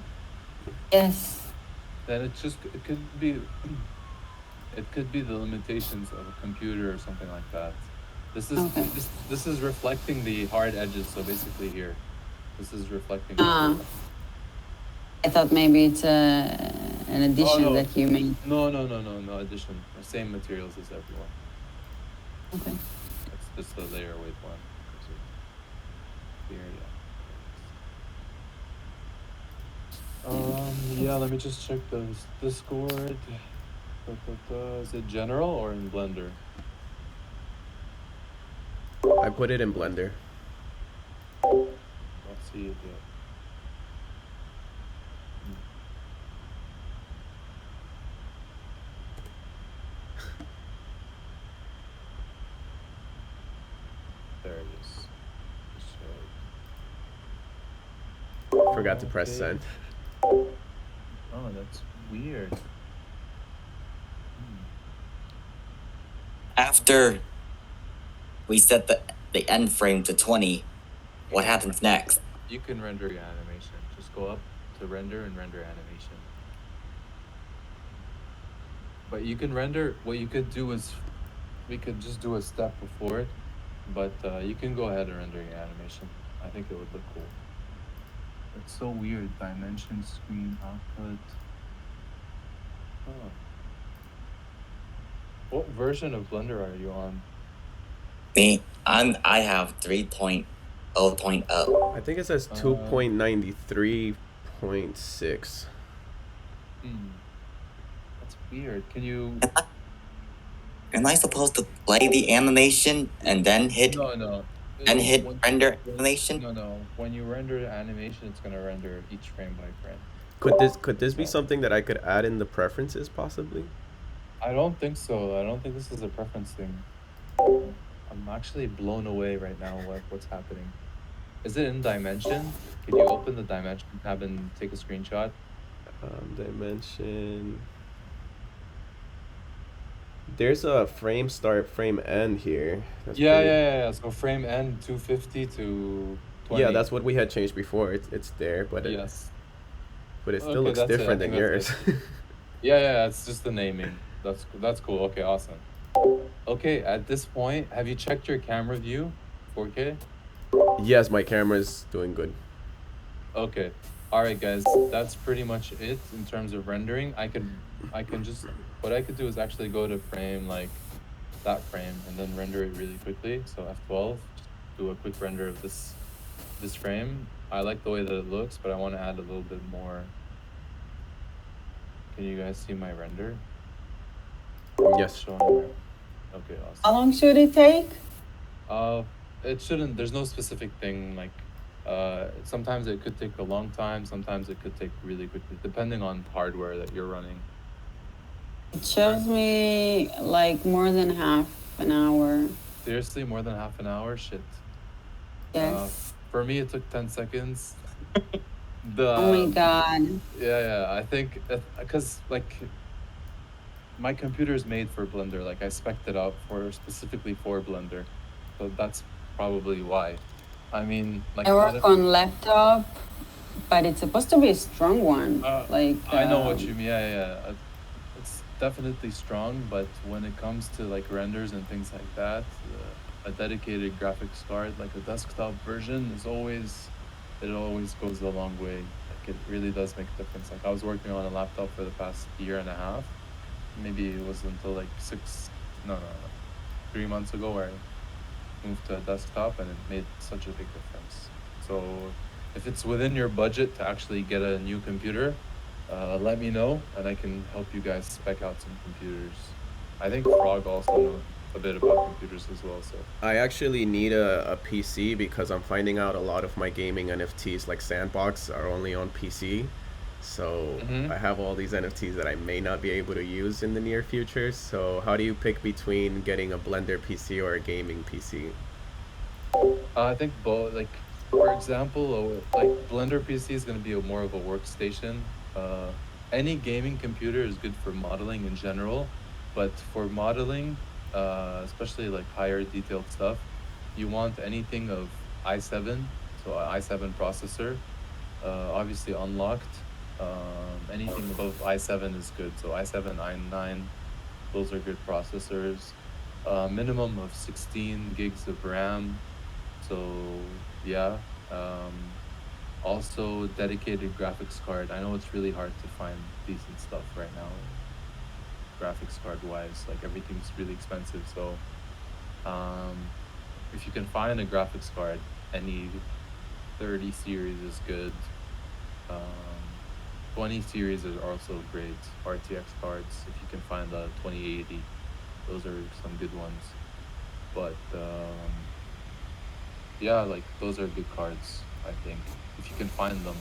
Yes. Then it could be it could be the limitations of a computer or something like that. This is reflecting the hard edges. So basically here, this is reflecting. I thought maybe it's an addition that you made. No addition. The same materials as everyone. Okay. It's just a layer weight one. Here, yeah. Let me just check the Discord. Is it general or in Blender? I put it in Blender. Let's see it yet. There it is. Forgot to press send. Oh, that's weird. After we set the end frame to 20, what happens next? You can render your animation. Just go up to render and render animation. But you can render, what you could do is, we could just do a step before it, but you can go ahead and render your animation. I think it would look cool. It's so weird. Dimension, screen, output. Oh. What version of Blender are you on? Me, I have 3.0.0. I think it says 2.93.6. That's weird. Can you? Am I supposed to play the animation and then hit? No. And hit render animation? No. When you render the animation, it's gonna render each frame by frame. Could this be something that I could add in the preferences possibly? I don't think so. I don't think this is a preference thing. I'm actually blown away right now what's happening. Is it in dimension? Can you open the dimension tab and take a screenshot? Dimension. There's a frame start, frame end here. Yeah. So frame end 250 to 20. Yeah, that's what we had changed before. It's there, but yes. But it still looks different than yours. Yeah. It's just the naming. That's cool. Okay, awesome. Okay, at this point, have you checked your camera view, 4K? Yes, my camera is doing good. Okay. All right, guys. That's pretty much it in terms of rendering. I can just, what I could do is actually go to frame like that frame and then render it really quickly. So F12, just do a quick render of this frame. I like the way that it looks, but I want to add a little bit more. Can you guys see my render? Yes. Okay, awesome. How long should it take? It shouldn't. There's no specific thing. Like, sometimes it could take a long time. Sometimes it could take really quickly, depending on hardware that you're running. It shows me like more than half an hour. Seriously, more than half an hour? Shit. Yes. For me, it took 10 seconds. Oh my god. Yeah. I think because like my computer is made for Blender. Like I spec'd it out specifically for Blender, so that's probably why. I mean, like I work on laptop, but it's supposed to be a strong one. I know what you mean. Yeah. It's definitely strong, but when it comes to like renders and things like that, a dedicated graphics card, like a desktop version, it always goes a long way. Like it really does make a difference. Like I was working on a laptop for the past year and a half. Maybe it was until like 3 months ago where I moved to a desktop, and it made such a big difference. So if it's within your budget to actually get a new computer, let me know, and I can help you guys spec out some computers. I think Frog also knows a bit about computers as well. So I actually need a PC because I'm finding out a lot of my gaming NFTs, like Sandbox, are only on PC. So I have all these NFTs that I may not be able to use in the near future. So how do you pick between getting a Blender PC or a gaming PC? I think both. Like, for example, like Blender PC is going to be more of a workstation. Any gaming computer is good for modeling in general, but for modeling, especially like higher detailed stuff, you want anything of i7, so an i7 processor, obviously unlocked. Anything above i7 is good. So i7, i9, those are good processors. Minimum of 16 gigs of RAM. So yeah. Also dedicated graphics card. I know it's really hard to find decent stuff right now, graphics card wise. Like everything's really expensive. So if you can find a graphics card, any 30 series is good. 20 series are also great. RTX cards, if you can find a 2080, those are some good ones. But yeah, like those are good cards, I think, if you can find them.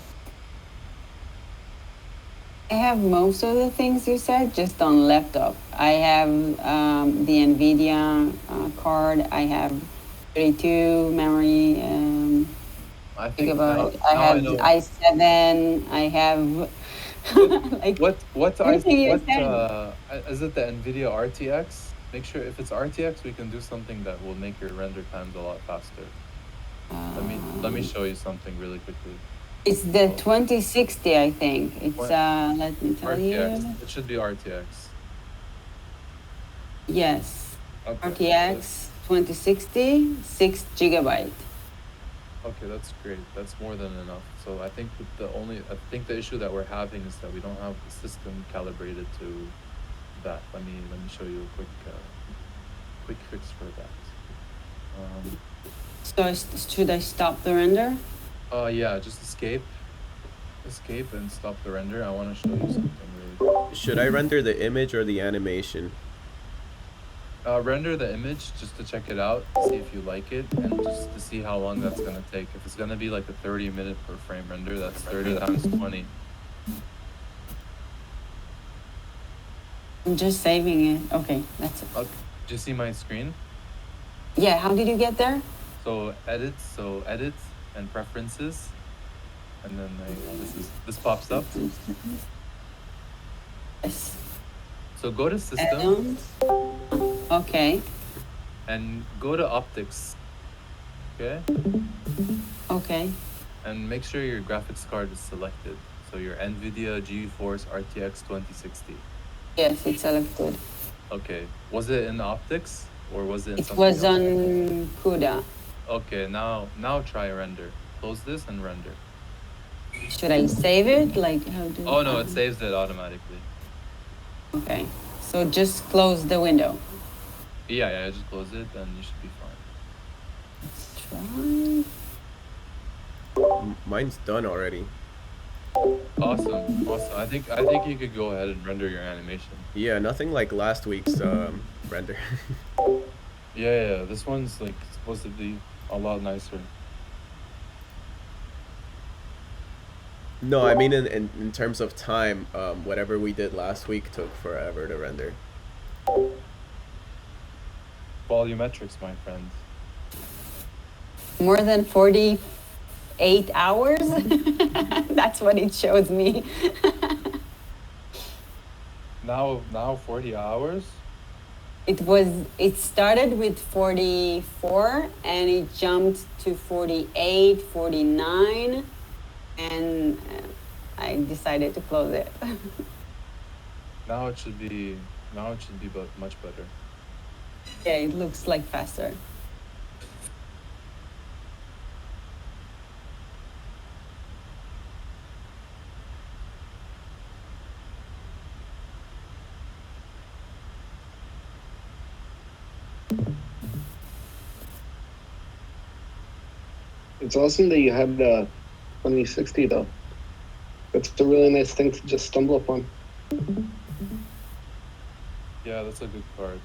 I have most of the things you said, just on laptop. I have the Nvidia card. I have 32 memory. I think gigabyte. now I have know i7. I have like what everything you what said. is it, the Nvidia RTX? Make sure if it's RTX, we can do something that will make your render times a lot faster. Let me show you something really quickly. It's the 2060, I think. It's let me tell RTX. you. It should be RTX. Yes. Okay. RTX 2060, 6 gigabyte. Okay, that's great. That's more than enough. So I think the issue that we're having is that we don't have the system calibrated to that. Let me show you a quick fix for that. So should I stop the render? Yeah, just escape and stop the render. I want to show you something really. Should I render the image or the animation? Render the image just to check it out, see if you like it, and just to see how long that's gonna take. If it's gonna be like a 30-minute per frame render, that's 30 times 20. I'm just saving it. Okay, that's it. Do you see my screen? Yeah, how did you get there? So edit and preferences, and then this pops up. Yes. So go to system. Okay. And go to optics. Okay. Okay. And make sure your graphics card is selected. So your Nvidia GeForce RTX 2060. Yes, it's selected. Okay. Was it in optics or was it in something else? It was on CUDA. Okay, now try render. Close this and render. Should I save it? Like how do? Oh no, it saves it automatically. Okay. So just close the window. Yeah, just close it and you should be fine. Let's try. Mine's done already. Awesome. I think you could go ahead and render your animation. Yeah, nothing like last week's render. Yeah, this one's like supposed to be a lot nicer. No, I mean in terms of time, whatever we did last week took forever to render. Volumetrics, my friend. More than 48 hours? That's what it shows me. Now 40 hours? It started with 44 and it jumped to 48, 49, and I decided to close it. Now it should be much better. Yeah, it looks like faster. It's awesome that you had the 2060 though. It's a really nice thing to just stumble upon. Yeah, that's a good card.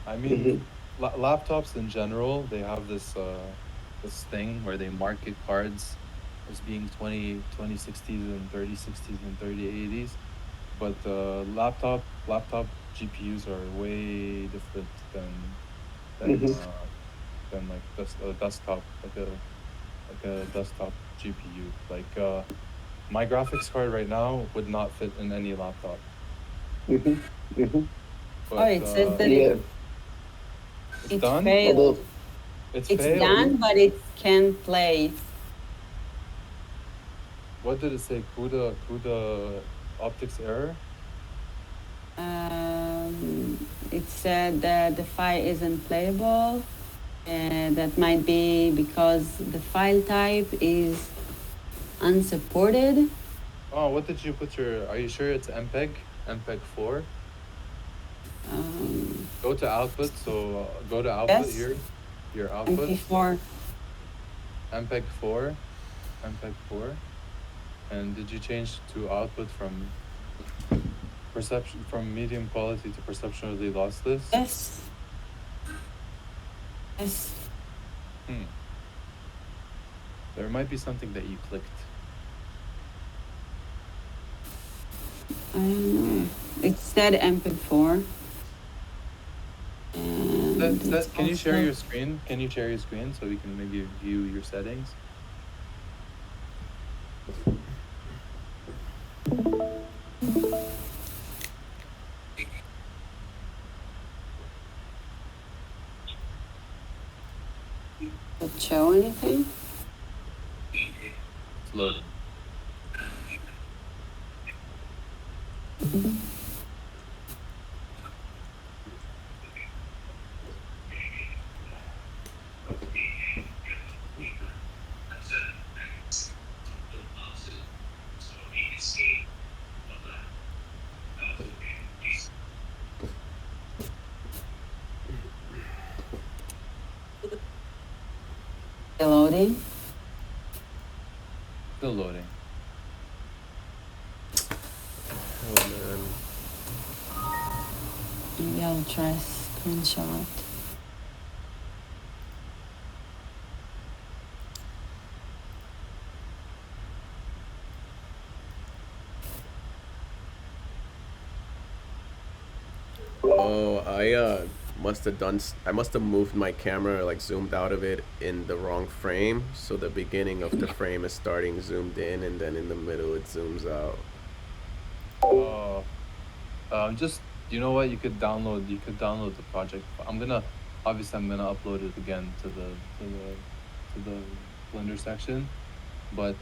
I mean, laptops in general, they have this this thing where they market cards as being 2060s and 3060s and 3080s, but laptop GPUs are way different than like a desktop like a desktop GPU. Like my graphics card right now would not fit in any laptop. But it says that it's it done. failed. It's It's failed. done, but it can't play. What did it say? CUDA optics error? It said that the file isn't playable. That might be because the file type is unsupported. Oh, what did you put your... Are you sure it's MPEG? MPEG 4? Go to output. So go to output Yes. here. Your output. MP4. MPEG 4. MPEG 4. And did you change to output from medium quality to perceptually lossless? Yes. Yes. There might be something that you clicked. I don't know. It said MP4. Can you share your screen? Can you share your screen so we can maybe view your settings? Does it show anything? It's loading. Still loading? Still loading. Oh man. Maybe I'll try screenshot. Oh, I must have moved my camera, like zoomed out of it in the wrong frame, so the beginning of the frame is starting zoomed in, and then in the middle it zooms out. Just, you know what, you could download the project. I'm gonna upload it again to the Blender section, but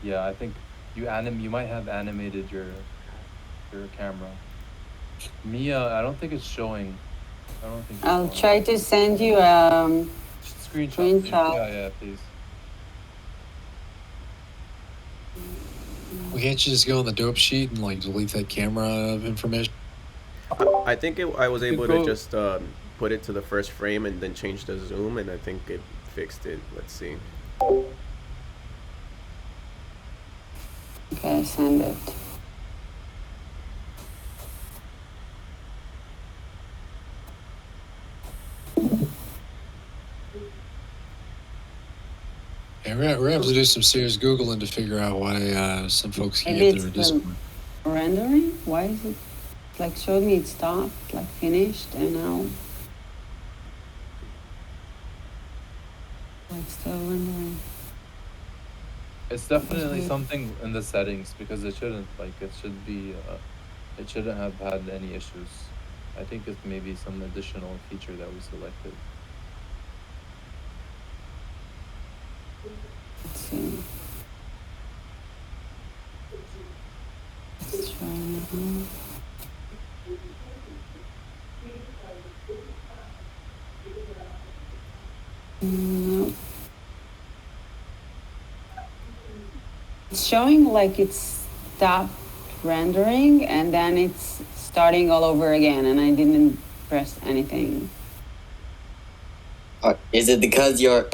yeah, I think you might have animated your camera. Mia, I don't think it's showing. I'll try to send you a screenshot. Yeah, please. Well, can't you just go on the dope sheet and like delete that camera information? I think I was able to just put it to the first frame and then change the zoom, and I think it fixed it. Let's see. Okay, send it. Yeah, we're gonna have to do some serious Googling to figure out why some folks can get their Discord. Rendering? Why is it like showed me it stopped, like finished, and now like still rendering? It's definitely something in the settings, because it shouldn't have had any issues. I think it's maybe some additional feature that we selected. Let's see. Let's try now. No. It's showing like it's stopped rendering and then it's starting all over again, and I didn't press anything. Is it because you're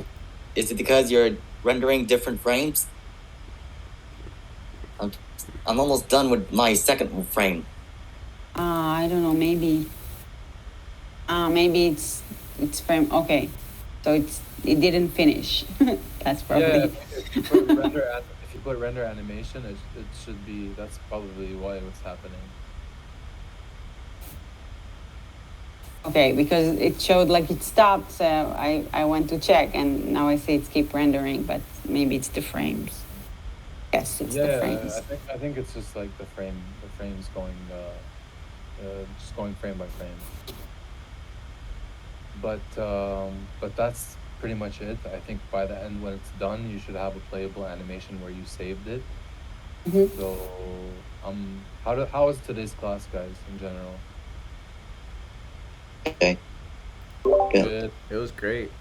rendering different frames? almost done with my second frame. I don't know. Maybe it's frame. Okay, so it didn't finish. That's probably. Yeah, if you put render animation, it should be. That's probably why it's happening. Okay, because it showed like it stopped, so I went to check, and now I see it's keep rendering, but maybe it's the frames. Yes, it's the frames. I think it's just like the frames going, just going frame by frame. But that's pretty much it. I think by the end, when it's done, you should have a playable animation where you saved it. Mm-hmm. So, how was today's class, guys, in general? Okay. Good. It was great.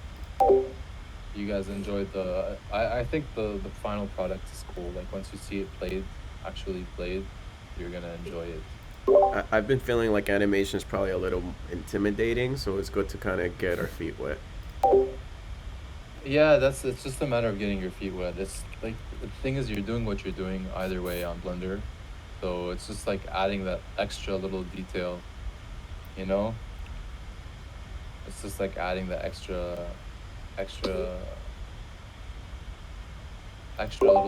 You guys enjoyed the. I think the final product is cool. Like once you see it actually played, you're gonna enjoy it. I've been feeling like animation is probably a little intimidating, so it's good to kind of get our feet wet. Yeah, it's just a matter of getting your feet wet. It's like the thing is you're doing what you're doing either way on Blender, so it's just like adding that extra little detail, you know. It's just like adding the extra little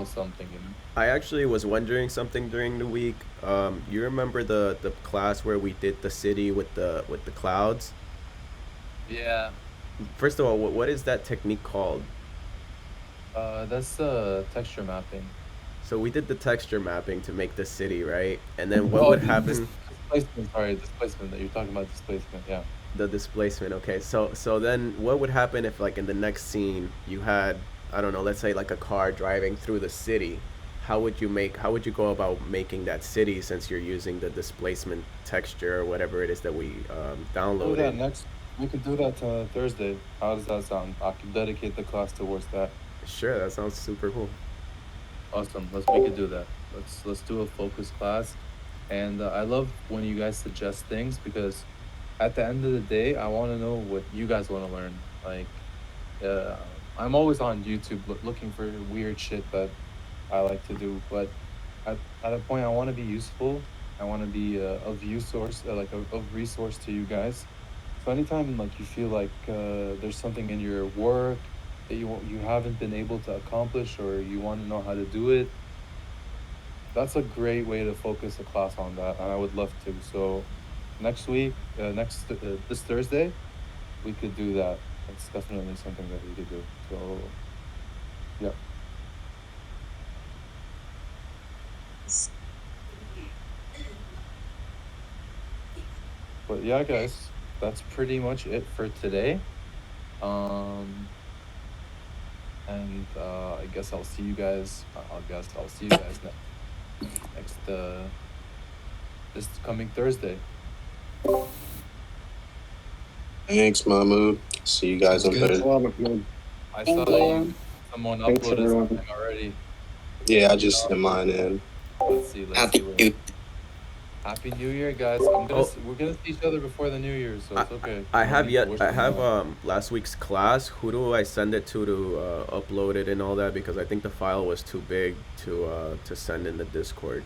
something, you know. I actually was wondering something during the week. You remember the class where we did the city with the clouds? Yeah. First of all, what is that technique called? That's texture mapping. So we did the texture mapping to make the city, right? And then what would happen? Displacement. Sorry, displacement. That you're talking about displacement. Yeah. The displacement. Okay. So then what would happen if like in the next scene you had, I don't know, let's say like a car driving through the city? How would you go about making that city since you're using the displacement texture or whatever it is that we downloaded? We could do that Thursday. How does that sound? I could dedicate the class towards that. Sure, that sounds super cool. Awesome. We could do that. Let's do a focus class. And I love when you guys suggest things because at the end of the day, I want to know what you guys want to learn. Like, I'm always on YouTube looking for weird shit that I like to do, but at a point, I want to be useful. I want to be of resource, of resource to you guys. So anytime like you feel like there's something in your work that you haven't been able to accomplish or you want to know how to do it, that's a great way to focus a class on that, and I would love to. So next week, this Thursday, we could do that. That's definitely something that we could do. So, yeah. But yeah, guys, that's pretty much it for today. And I guess I'll see you guys. Next this coming Thursday. Thanks, Mahmoud. See you guys on Thursday. I saw that someone uploaded something already. Yeah, I just sent mine in. Let's see. Happy New Year, guys. We're gonna see each other before the New Year, so it's okay. I have last week's class. Who do I send it to upload it and all that? Because I think the file was too big to send in the Discord.